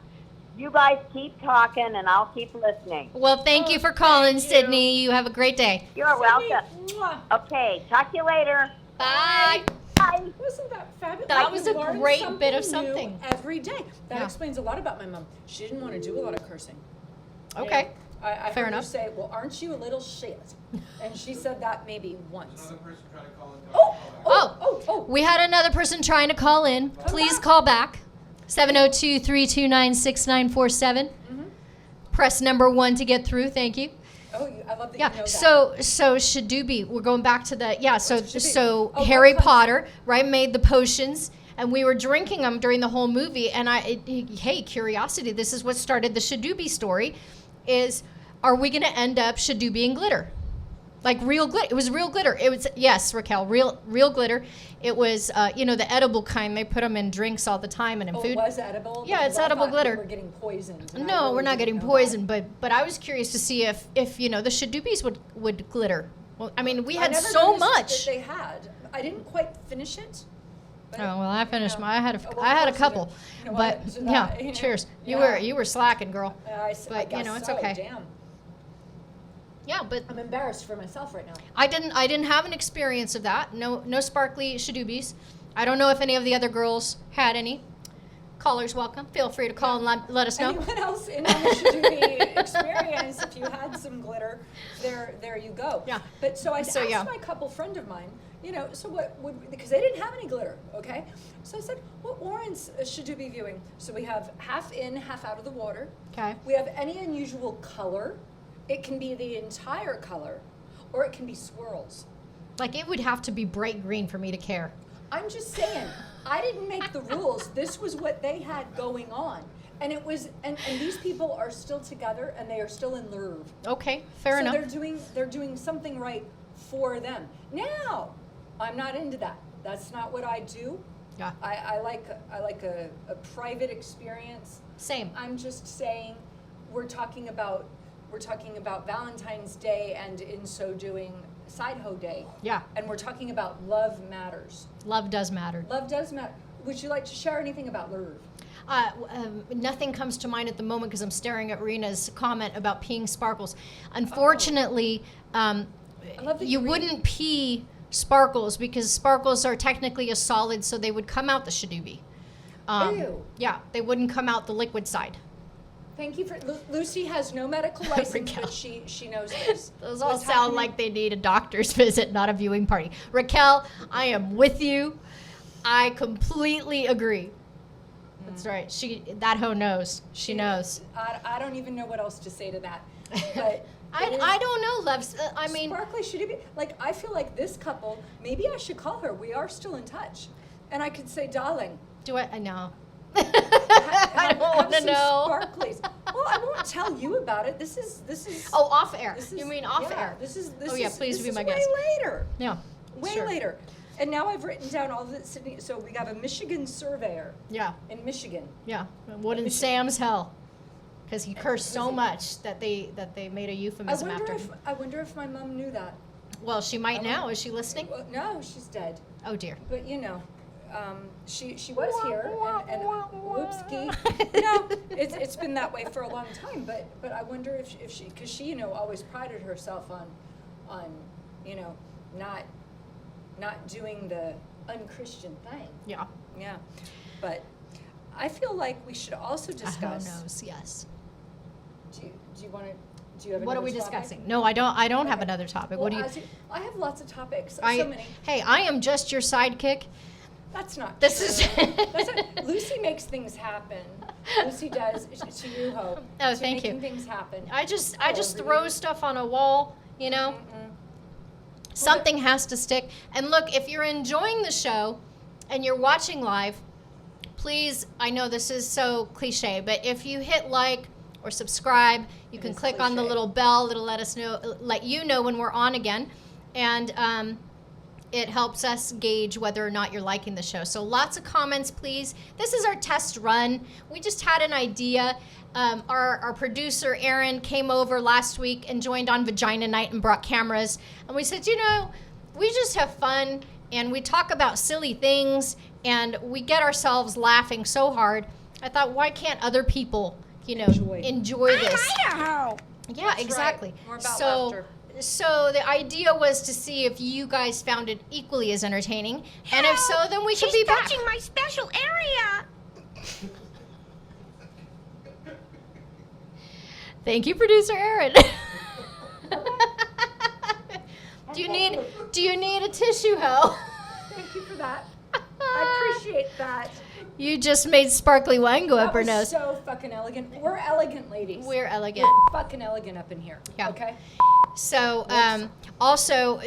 You guys keep talking, and I'll keep listening. Well, thank you for calling, Sydney. You have a great day. You're welcome. Sydney, mwah. Okay, talk to you later. Bye. Bye. Wasn't that fabulous? That Like, was you a learn great bit of new something. every day. That Yeah. explains a lot about my mom. She didn't want to do a lot of cursing. Okay. I Fair heard her enough. say, "Well, aren't you a little shit?" And she said that maybe once. Another person trying to call in. Oh. We had another person trying to call in. Please call back. 702-329-6947. Press number 1 to get through. Thank you. Oh, I love that Yeah. you know that. So Shadoobie, we're going back to the Shadoobie? So Oh, Harry what kind- Potter, right, made the potions, and we were drinking them during the whole movie. And hey, curiosity, this is what started the Shadoobie story. Are we going to end up Shadoobie and glitter? like real glitter. It was real glitter. It was, yes, Raquel, real glitter. It was, the edible kind. They put them in drinks all the time and in food. It was edible? Yeah, it's Because I edible thought glitter. we were getting poisoned. and I No, really we're not didn't getting know that. poisoned, but I was curious to see if the Shadubis would glitter. Well, I mean, we I had never so noticed much. that they had. I didn't quite finish it. But, Oh well, I finished you know, my. I had well, I had a of course you couple, did. You know but what? So yeah. that, you know, Cheers. yeah. You were slacking, girl. I But, guess it's so, okay. Damn. Yeah, but I'm embarrassed for myself right now. I didn't have an experience of that. No sparkly Shadubis. I don't know if any of the other girls had any. Callers welcome. Feel free to call and let us know. Anyone else in on the Shadooby experience? If you had some glitter, there you go. Yeah. But so I So, asked yeah. my couple friend of mine, so what would, because they didn't have any glitter, okay? So I said, what warrants a Shadooby viewing? So we have half in, half out of the water. Okay. We have any unusual color. It can be the entire color, or it can be swirls. Like it would have to be bright green for me to care. I'm just saying, I didn't make the rules. This was what they had going on. And it was, and these people are still together and they are still in love. Okay, fair enough. They're doing something right for them. Now, I'm not into that. That's not what I do. Yeah. I like a private experience. Same. I'm just saying we're talking about Valentine's Day, and in so doing Side Hoe Day. Yeah. And we're talking about love matters. Love does matter. Love does matter. Would you like to share anything about love? Nothing comes to mind at the moment because I'm staring at Rena's comment about peeing sparkles. Unfortunately, love that you you read. wouldn't pee sparkles because sparkles are technically a solid, so they would come out the Shadooby. Ew. Yeah, they wouldn't come out the liquid side. Thank you for Lucy has no medical license, Raquel. but she knows this. Those all What's sound happening- like they need a doctor's visit, not a viewing party. Raquel, I am with you. I completely agree. That's right. That hoe knows. She knows. I don't even know what else to say to that. But I don't know, Loves. I mean, Sparkly should it be like, I feel like this couple, maybe I should call her. We are still in touch, and I could say, darling, do I know? have, I don't have want to some know. sparklies. Well, I won't tell you about it. This is. Oh, off air. This is, You mean off yeah, air? This is. Oh, yeah, is- please this be is my way guest. later. Yeah. Way sure. later. And now I've written down all the Sydney. So we have a Michigan surveyor Yeah. in Michigan. Yeah. Wouldn't Michigan. Sam's hell, because he cursed so much that they made a euphemism after him. I wonder if my mom knew that. Well, she might now. Is she listening? Well, no, she's dead. Oh dear. But she was here, and whoopski. No, it's been that way for a long time. But I wonder if she, because she always prided herself on not doing the unchristian thing. Yeah. Yeah, but I feel like we should also discuss. Who knows? Yes. Do you want to? Do you have? What are another we topic? discussing? No, I don't have Okay. another topic. Well, What do you? I have lots of topics. So many. Hey, I am just your sidekick. That's not This true. is- That's not, Lucy makes things happen. Lucy does. To you, Hope. Oh, to thank making you. things happen. I just Oh, throw really? stuff on a wall, Mm-mm. Something has to stick. And look, if you're enjoying the show and you're watching live, please, I know this is so cliche, but if you hit like or subscribe, you It can is click on the cliche. little bell. It'll let you know when we're on again. And it helps us gauge whether or not you're liking the show. So lots of comments, please. This is our test run. We just had an idea. Our producer, Aaron, came over last week and joined on Vagina Night and brought cameras. And we said, we just have fun and we talk about silly things and we get ourselves laughing so hard. I thought, why can't other people, enjoy this? Idaho. Yeah, That's exactly. right. More about so, laughter. so the idea was to see if you guys found it equally as entertaining, and if so, then we should She's be back. touching my special area. Thank you, producer Aaron. Do you need a tissue, Ho? Thank you for that. I appreciate that. You just made sparkly wine go up That her was nose. so fucking elegant. We're elegant ladies. We're elegant. We're fucking elegant up in here. Yeah. Okay. So, also,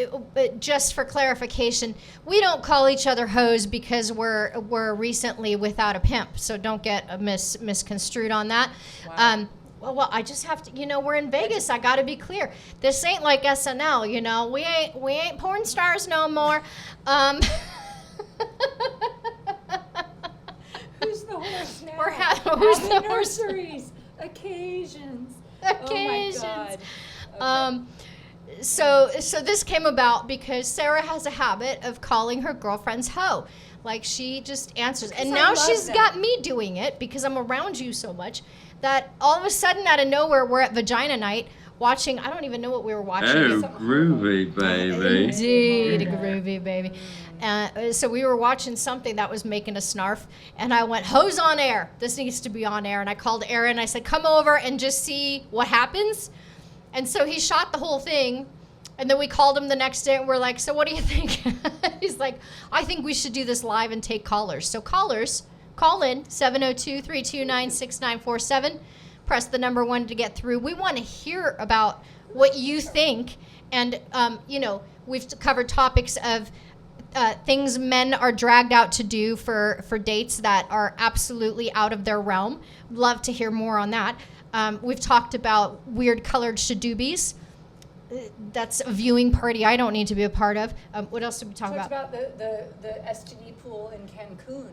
just for clarification, we don't call each other hoes because we're recently without a pimp. So don't get misconstrued on that. Wow. Well, I just have to, we're in Vegas. I got to be clear. This ain't like SNL, We ain't porn stars no more. Who's the horse now? Who's the horse? Anniversaries, occasions. Occasions. Oh my God. So this came about because Sarah has a habit of calling her girlfriends hoe. Like she just answers. And I now love she's them. got me doing it because I'm around you so much that all of a sudden out of nowhere we're at vagina night watching, I don't even know what we were watching. Oh, groovy, baby. Indeed, groovy baby. So we were watching something that was making us snarf, and I went, "Hose on air. This needs to be on air." And I called Aaron. I said, "Come over and just see what happens." And so he shot the whole thing, and then we called him the next day, and we're like, "So what do you think?" He's like, "I think we should do this live and take callers." So callers, call in 702-329-6947. Press the number 1 to get through. We want to hear about what you think, and we've covered topics of things men are dragged out to do for dates that are absolutely out of their realm. Love to hear more on that. We've talked about weird colored shadoobies. That's a viewing party I don't need to be a part of. What else did we talk Talked about? about the STD pool in Cancun.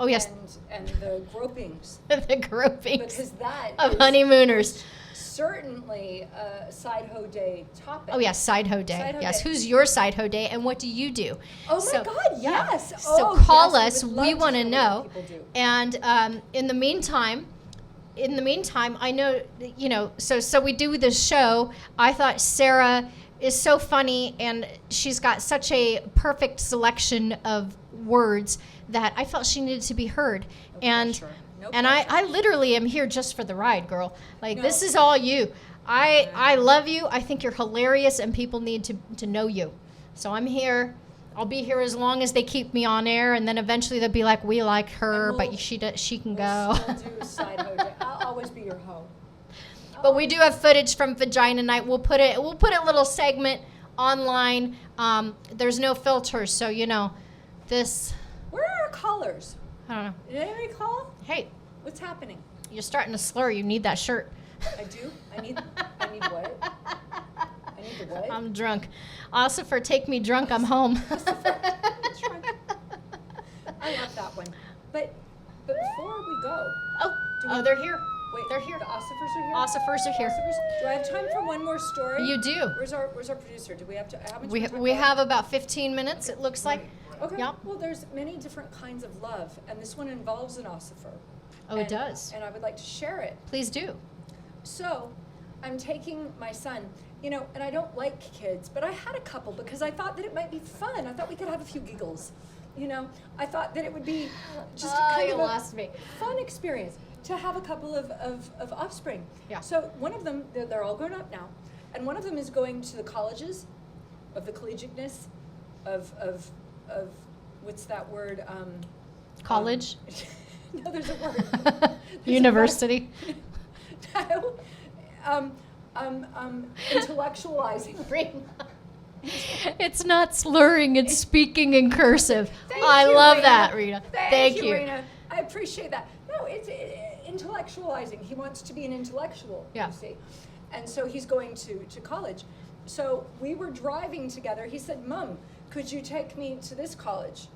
Oh, yes. And the gropings. The gropings Because that of is honeymooners. certainly a side hoe day topic. Oh, yes, side hoe day. Side hoe Yes, day. who's your side hoe day, and what do you do? Oh my So- God, yes. So Oh, call yes, us. would love We to want to hear what know. people do. And in the meantime, I know, so we do this show. I thought Sarah is so funny, and she's got such a perfect selection of words that I felt she needed to be heard. And pressure. No and I literally am here just for the ride, girl. Like, No. this is all you. I love you. I think you're hilarious, and people need to know you. So I'm here. I'll be here as long as they keep me on air, and then eventually they'll be like, "We like her, And we'll- but she can We'll go." still do side hoe day. I'll always be your hoe. But we do have footage from Vagina Night. We'll put a little segment online. There's no filters, so this. Where are our callers? I don't know. Did anybody call? Hey, What's happening? you're starting to slur. You need that shirt. I do. I need what? I need the what? I'm drunk. Also, for take me drunk, I'm home. That's right. I love that one. But before we go, They're here. wait. They're here. The ossifers are here. Ossifers are here. Ossifers? Do I have time for one more story? You do. Where's our producer? Do we have to? How much We more time we do I have about 15 minutes. It looks like. Okay. Yep. Well, there's many different kinds of love, and this one involves an ossifer. Oh, it does. And I would like to share it. Please do. So, I'm taking my son, and I don't like kids, but I had a couple because I thought that it might be fun. I thought we could have a few giggles. I thought that it would be just kind you of a lost me. fun experience to have a couple of offspring. Yeah. So one of them, they're all grown up now, and one of them is going to the colleges of the collegiateness of what's that word? College. No, there's a word. There's a word. University. No. Intellectualizing. It's not slurring. It's speaking in cursive. Thank I you, love Rena. that, Rita. Thank you. Rena. I appreciate that. No, it's intellectualizing. He wants to be an intellectual, Yeah. you see. And so he's going to college. So we were driving together. He said, "Mom, could you take me to this college?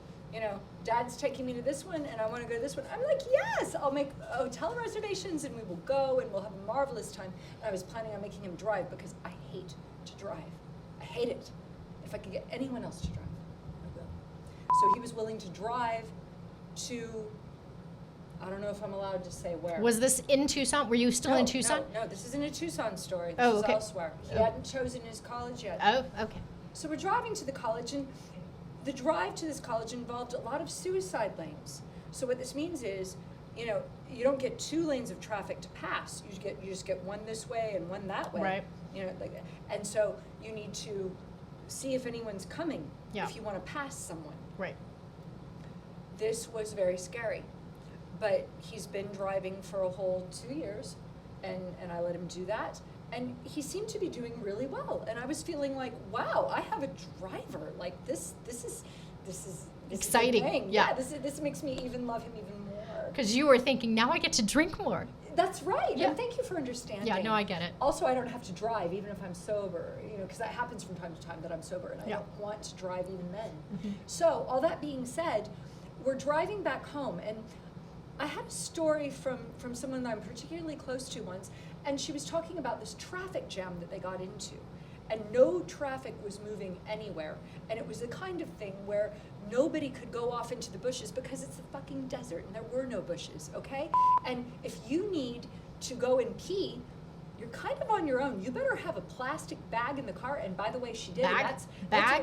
Dad's taking me to this one, and I want to go to this one." I'm like, "Yes, I'll make hotel reservations, and we will go, and we'll have a marvelous time." And I was planning on making him drive because I hate to drive. I hate it. If I could get anyone else to drive, I will. So he was willing to drive to, I don't know if I'm allowed to say where. Was this in Tucson? Were you still in Tucson? No, this isn't a Tucson story. This Oh, is okay. elsewhere. He hadn't chosen his college yet. Oh, okay. So we're driving to the college, and the drive to this college involved a lot of suicide lanes. So what this means is, you don't get 2 lanes of traffic to pass. You just get one this way and one that way. Right. And so you need to see if anyone's coming Yeah. if you want to pass someone. Right. This was very scary, but he's been driving for a whole 2 years, and I let him do that. And he seemed to be doing really well, and I was feeling like, wow, I have a driver. Like this is Exciting, a thing. yeah. This makes me even love him even more. Because you were thinking, now I get to drink more. That's right. Yeah. And thank you for understanding. Yeah, no, I get it. Also, I don't have to drive even if I'm sober, because that happens from time to time that I'm sober, and I Yeah. don't want to drive even then. So, all that being said, we're driving back home, and I had a story from someone that I'm particularly close to once, and she was talking about this traffic jam that they got into. And no traffic was moving anywhere. And it was the kind of thing where nobody could go off into the bushes because it's a fucking desert and there were no bushes, okay? And if you need to go and pee, you're kind of on your own. You better have a plastic bag in the car. And by the way, she did. Bag? And Bag?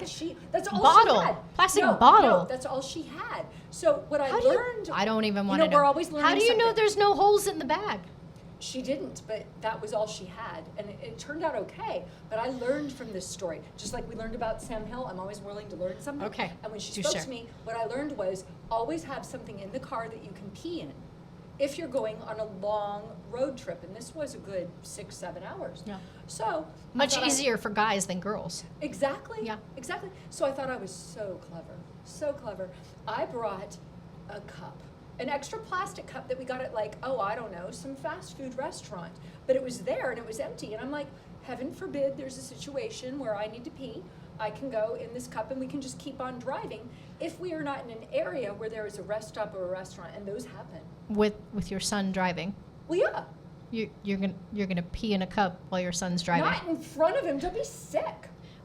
that's all Bottle. she had. Plastic No, bottle. No, that's all she had. So what I learned. I don't even want to know. We're always learning How do you know something. there's no holes in the bag? She didn't, but that was all she had. And it turned out okay. But I learned from this story. Just like we learned about Sam Hill, I'm always willing to learn something. Okay. And when she Do spoke share. to me, what I learned was always have something in the car that you can pee in if you're going on a long road trip. And this was a good 6-7 hours. Yeah. So Much easier for guys than girls. Exactly. Yeah. Exactly. So I thought I was so clever. So clever. I brought a cup. An extra plastic cup that we got at I don't know, some fast food restaurant. But it was there and it was empty. And I'm like, heaven forbid there's a situation where I need to pee. I can go in this cup and we can just keep on driving if we are not in an area where there is a rest stop or a restaurant, and those happen. With your son driving. Well, yeah. You're gonna pee in a cup while your son's driving. Not in front of him. Don't be sick.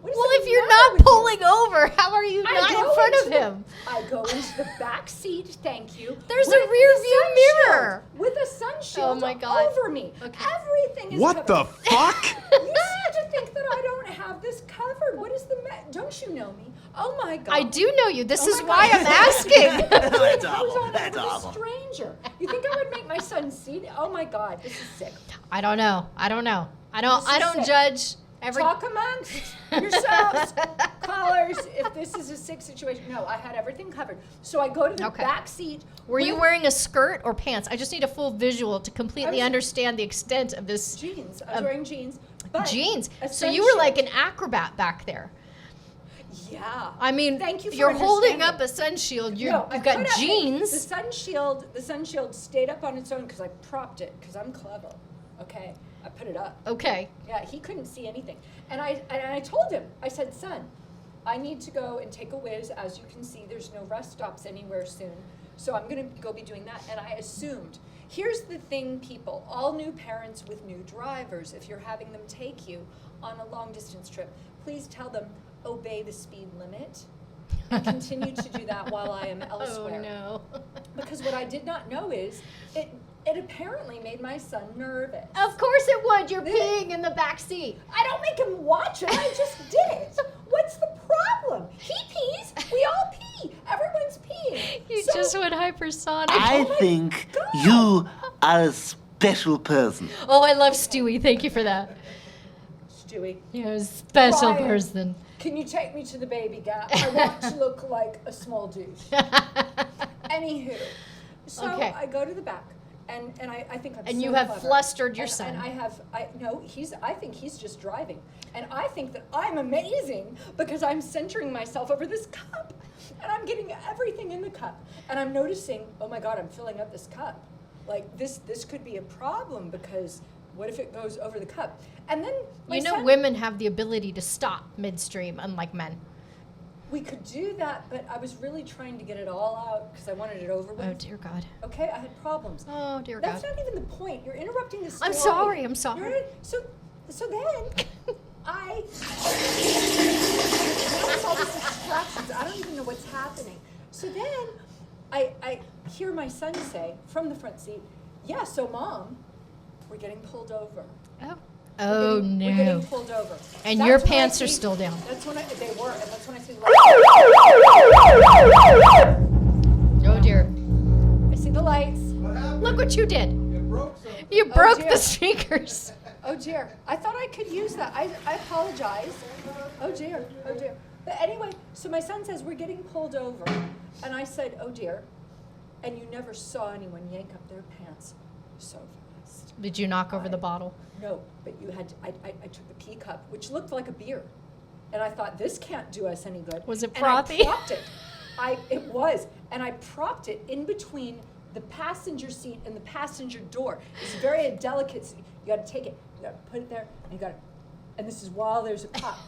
What is Well, the if you're matter not with you? pulling over, how are you I not go in front of into him? I go into the back seat, thank you. There's a with rear the view sun mirror. shield, with a sun shield my God. over me. Okay. Everything is What the covered. fuck? You seem to think that I don't have this covered. What is the Don't you know me? Oh my God. I do know you. This Oh is my why God. I'm asking. That's I was awful. on it That's with a awful. stranger. You think I would make my son see? Oh my God, this is sick. I don't know. I don't This is sick. judge every. Talk amongst yourselves, callers, if this is a sick situation. No, I had everything covered. So I go to the Okay. back seat. Were you with wearing a skirt or pants? I just need a full visual to completely was- understand the extent of this jeans? I was wearing jeans. But jeans. a So sun you were like shield. an acrobat back there. Yeah. I mean, Thank you for you're holding understanding. up a sun shield. You've No, I got put up- jeans. The sun shield stayed up on its own because I propped it because I'm clever. Okay, I put it up. Okay. Yeah, he couldn't see anything, and I told him. I said, son, I need to go and take a whiz. As you can see, there's no rest stops anywhere soon, so I'm gonna go be doing that. And I assumed. Here's the thing, people. All new parents with new drivers, if you're having them take you on a long distance trip, please tell them obey the speed limit. And continue to do that while I am elsewhere. Oh no. Because what I did not know is it apparently made my son nervous. Of course it would. You're The- peeing in the back seat. I don't make him watch it. I just did it. What's the problem? He pees. We all pee. Everyone's peeing. You So- just went hypersonic. I my think God. you are a special person. Oh, I love Stewie. Thank you for that. Stewie, You're a special Brian. person. can you take me to the baby gap? I want to look like a small douche. Anywho, so Okay. I go to the back. And I think I'm And so you have clever. flustered your And- son. And I think he's just driving. And I think that I'm amazing because I'm centering myself over this cup. And I'm getting everything in the cup. And I'm noticing, oh my God, I'm filling up this cup. Like this could be a problem because what if it goes over the cup? And then my You know, son, women have the ability to stop midstream, unlike men. we could do that, but I was really trying to get it all out because I wanted it over with. Oh, dear God. Okay, I had problems. Oh, dear That's God. not even the point. You're interrupting the story. I'm sorry. I'm sorry. So then I notice all these distractions. I don't even know what's happening. So then I hear my son say from the front seat, "Yeah, so Mom, we're getting pulled over." Oh. We're Oh, getting- We're no. getting pulled over. And That's your when I pants are see- still down. That's when they were, and that's when I see the Oh, dear. I see the lights. Look what you did. You broke dear. the speakers. Oh dear, I thought I could use that. I apologize. Oh dear, oh dear. But anyway, so my son says we're getting pulled over. And I said, oh dear. And you never saw anyone yank up their pants so fast. Did you knock over the bottle? No, but you had, I took the pea cup, which looked like a beer. And I thought, this can't do us any good. Was it And I frothy? propped it. It was. And I propped it in between the passenger seat and the passenger door is very delicate. So you got to take it, you got to put it there, and you got to, and this is while there's a cop.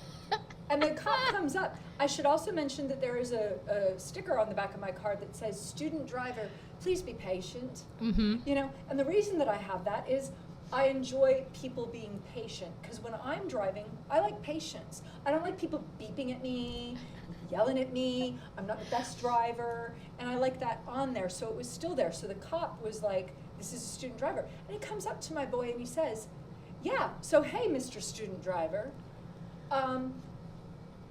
And the cop comes up. I should also mention that there is a sticker on the back of my car that says, "Student driver, please be patient." Mm-hmm. You know, and the reason that I have that is I enjoy people being patient, because when I'm driving, I like patience. I don't like people beeping at me, yelling at me. I'm not the best driver, and I like that on there. So it was still there. So the cop was like, "This is a student driver," and he comes up to my boy and he says, "Yeah, so hey, Mr. Student Driver,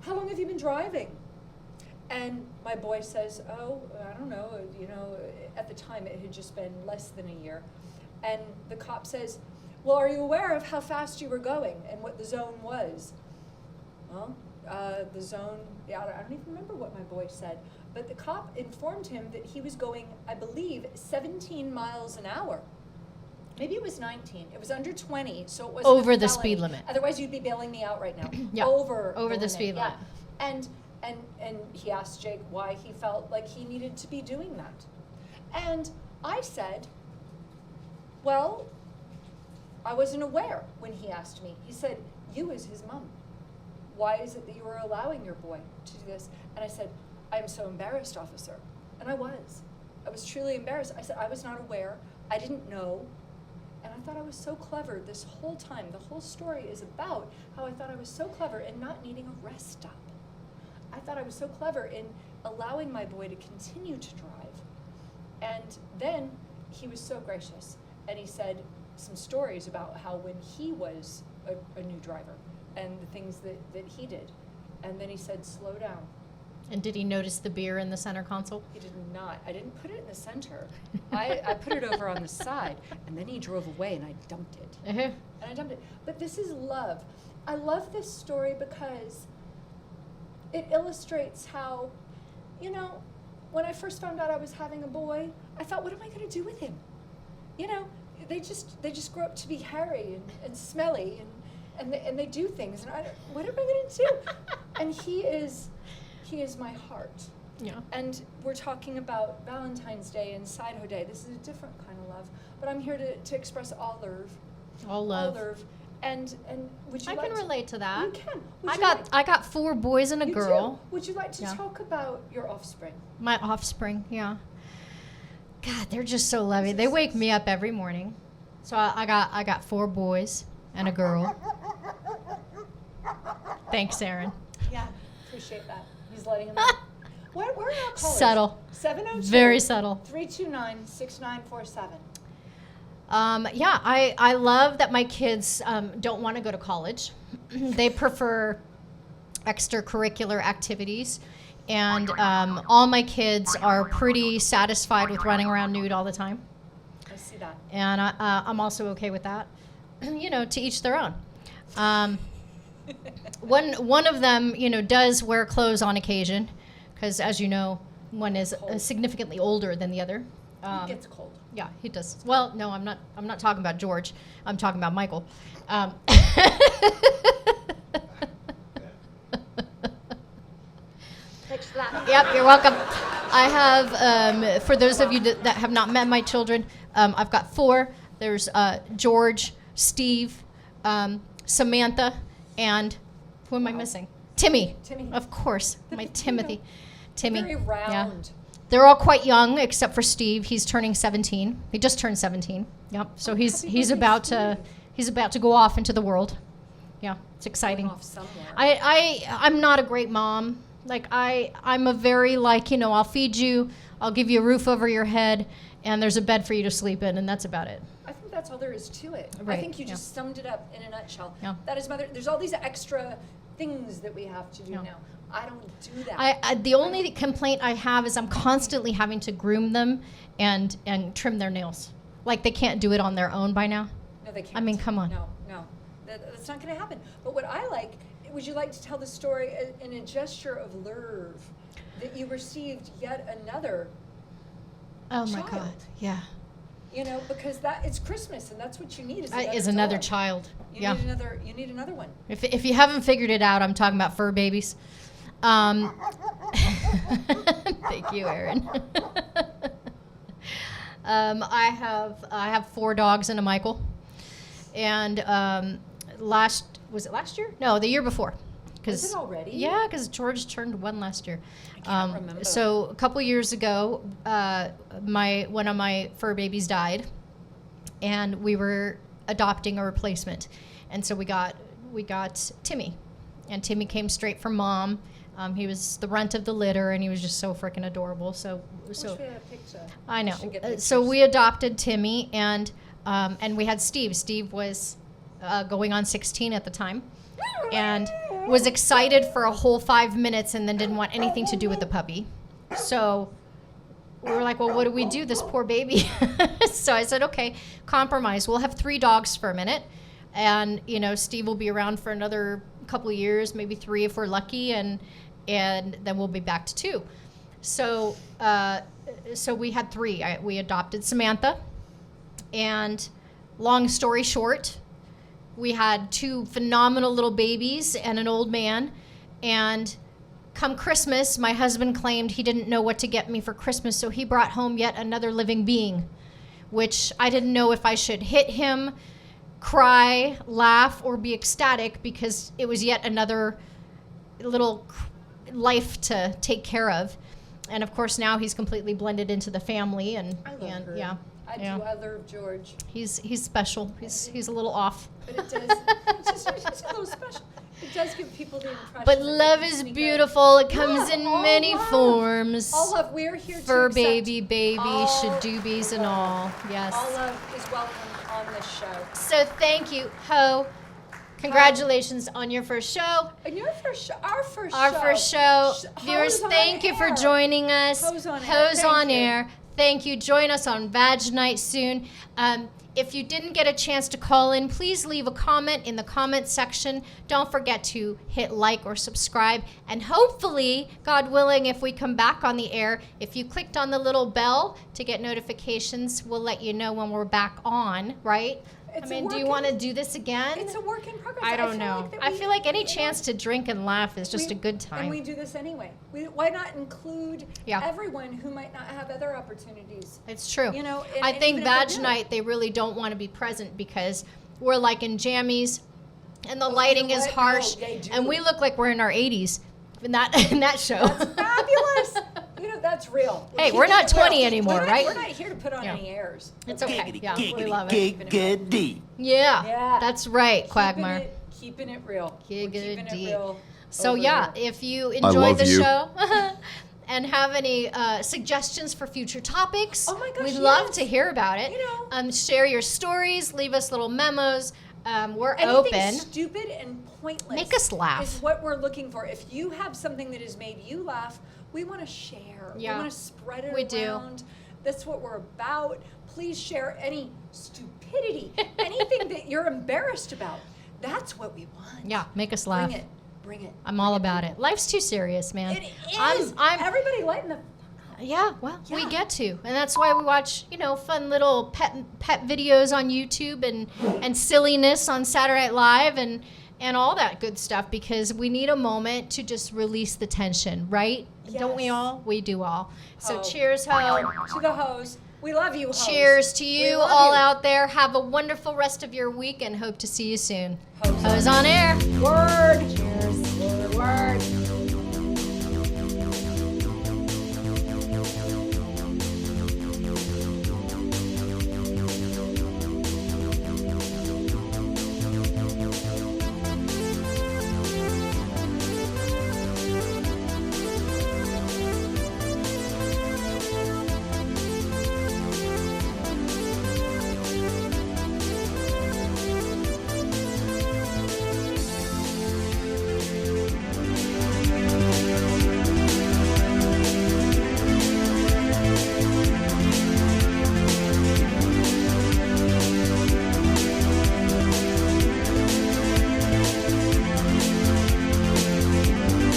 how long have you been driving?" And my boy says, "Oh, I don't know, you know," at the time it had just been less than a year. And the cop says, "Well, are you aware of how fast you were going and what the zone was?" Well, the zone, yeah, I don't even remember what my boy said, but the cop informed him that he was going, I believe, 17 miles an hour. Maybe it was 19. It was under 20, so it wasn't Over a the felony. speed limit. Otherwise, you'd be bailing me out right now. Yeah, Over the limit, speed yeah. limit. And he asked Jake why he felt like he needed to be doing that. And I said, well, I wasn't aware when he asked me. He said, "You as his mom, why is it that you are allowing your boy to do this?" And I said, "I'm so embarrassed, officer." And I was. I was truly embarrassed. I said, "I was not aware. I didn't know." And I thought I was so clever this whole time. The whole story is about how I thought I was so clever in not needing a rest stop. I thought I was so clever in allowing my boy to continue to drive. And then he was so gracious. And he said some stories about how when he was a new driver and the things that he did. And then he said, "Slow down." And did he notice the beer in the center console? He did not. I didn't put it in the center. I put it over on the side. And then he drove away and I dumped it. Uh-huh. And I dumped it. But this is love. I love this story because it illustrates how, you know, when I first found out I was having a boy, I thought, what am I going to do with him? You know, they just grow up to be hairy and smelly and they do things. And what am I going to do? And he is my heart. Yeah. And we're talking about Valentine's Day and Sideho Day. This is a different kind of love. But I'm here to express all love. All love. All love. And would you I like can to, relate to that. You can. Would I you got like- I got 4 boys and a you girl. do. Would you like to Yeah. talk about your offspring? My offspring, yeah. God, they're just so lovely. They wake me up every morning. So I got 4 boys and a girl. Thanks, Aaron. Yeah, appreciate that. He's letting him know. Where are our callers? Subtle. 702. Very subtle. 329-6947. Yeah, I love that my kids don't want to go to college. They prefer extracurricular activities. And all my kids are pretty satisfied with running around nude all the time. I see that. And I'm also okay with that. You know, to each their own. One of them, you know, does wear clothes on occasion, because as you know, one is significantly older than the other. It gets cold. Yeah, he does. Well, no, I'm not talking about George. I'm talking about Michael. Thanks for that. Yep, you're welcome. I have, for those of you that have not met my children, I've got 4. There's George, Steve, Samantha, and who am I missing? Timmy. Timmy. Of course, my Timothy. Timmy. Very Yeah. round. They're all quite young, except for Steve. He's turning 17. He just turned 17. Yep. So he's happy birthday, about to go off into the world. Yeah, it's exciting. Going off somewhere. I'm not a great mom. Like I'm a very I'll feed you, I'll give you a roof over your head, and there's a bed for you to sleep in, and that's about it. I think that's all there is to it. Right, I think you yeah. just summed it up in a nutshell. Yeah. That is mother. There's all these extra things that we have to do Yeah. now. I don't do that. The only complaint I have is I'm constantly having to groom them and trim their nails. Like they can't do it on their own by now. No, they can't. I mean, come on. No. That's not going to happen. But what I like, would you like to tell the story in a gesture of love that you received yet another Oh my child? God. Yeah. You know, because it's Christmas and that's what you need Is another dog. child. You Yeah. need another one. If you haven't figured it out, I'm talking about fur babies. Thank you, Aaron. I have 4 dogs and a Michael. And was it last year? No, the year before. Is it already? Yeah, because George turned 1 last year. I can't remember. So a couple years ago, one of my fur babies died, and we were adopting a replacement, and so we got Timmy, and Timmy came straight from mom. He was the runt of the litter, and he was just so freaking adorable. So Wish we had a picture. I know. We should get So pictures. we adopted Timmy, and we had Steve. Steve was going on 16 at the time, and was excited for a whole 5 minutes, and then didn't want anything to do with the puppy. So we were like, well, what do we do? This poor baby. So I said, okay, compromise. We'll have 3 dogs for a minute, and Steve will be around for another couple of years, maybe 3 if we're lucky, and then we'll be back to 2. So we had 3. We adopted Samantha, and long story short, we had 2 phenomenal little babies and an old man. And come Christmas, my husband claimed he didn't know what to get me for Christmas, so he brought home yet another living being, which I didn't know if I should hit him, cry, laugh, or be ecstatic, because it was yet another little life to take care of. And of course now he's completely blended into the family, and I love her. yeah. I do. Yeah. I love George. He's special. He's a little off. But it does. It's just a little special. It does give people the impression. But that love they is can beautiful. It comes Yeah, in all many love. forms. All love. We're here Fur to accept baby, all shadoobies and all. Yes. All love is welcome on this show. So thank you, Ho. Congratulations on your first show. And your first show, our first Our show. first show. Viewers, Hoes on thank you for Air. joining us. Hoes on Air. Hoes Thank on you. Air. Thank you. Join us on Vag Night soon. If you didn't get a chance to call in, please leave a comment in the comment section. Don't forget to hit like or subscribe. And hopefully, God willing, if we come back on the air, if you clicked on the little bell to get notifications, we'll let you know when we're back on, right? It's a do work you in- want to do this again? It's a work in progress. I don't feel know. Like that I we- feel like any you know, chance to drink and laugh is just we- a good time. And we do this anyway. Why not include Yeah. everyone who might not have other opportunities? It's true. You know, and- I and think even if they Vag do. Night, they really don't want to be present because we're like in jammies and the Oh, you lighting know is what? harsh, No, they do. and we look like we're in our 80s in that show. That's fabulous. You know, that's real. Hey, keeping we're not it real. 20 anymore, We're not- right? We're not here to put on Yeah. any airs. It's okay. Giggity, Yeah, we giggity, love it. giggity. Yeah, Yeah. that's right, Quagmire. Keeping it real. We're keeping it Giggity. real. So over yeah, here. if you enjoyed love the you. show and have any suggestions for future topics, Oh my gosh, we'd love yes. to hear about it. You know. Share your stories, leave us little memos. We're Anything open. stupid and pointless. Make us laugh. Is what we're looking for. If you have something that has made you laugh, we want to share. Yeah. We want to spread it We do. around. That's what we're about. Please share any stupidity, anything that you're embarrassed about. That's what we want. Yeah, make us laugh. Bring it. Bring it. I'm all about it. Life's too serious, man. It is. I'm Everybody lighten the. yeah, well, we Yeah. get to. And that's why we watch, fun little pet videos on YouTube and silliness on Saturday Night Live and all that good stuff, because we need a moment to just release the tension, right? Don't we Yes. all? We do all. So Ho. cheers, Ho. To the hose. We love you, hoes. Cheers to We you love all you. out there. Have a wonderful rest of your week and hope to see you soon. Hoes Hoes on Air. Word.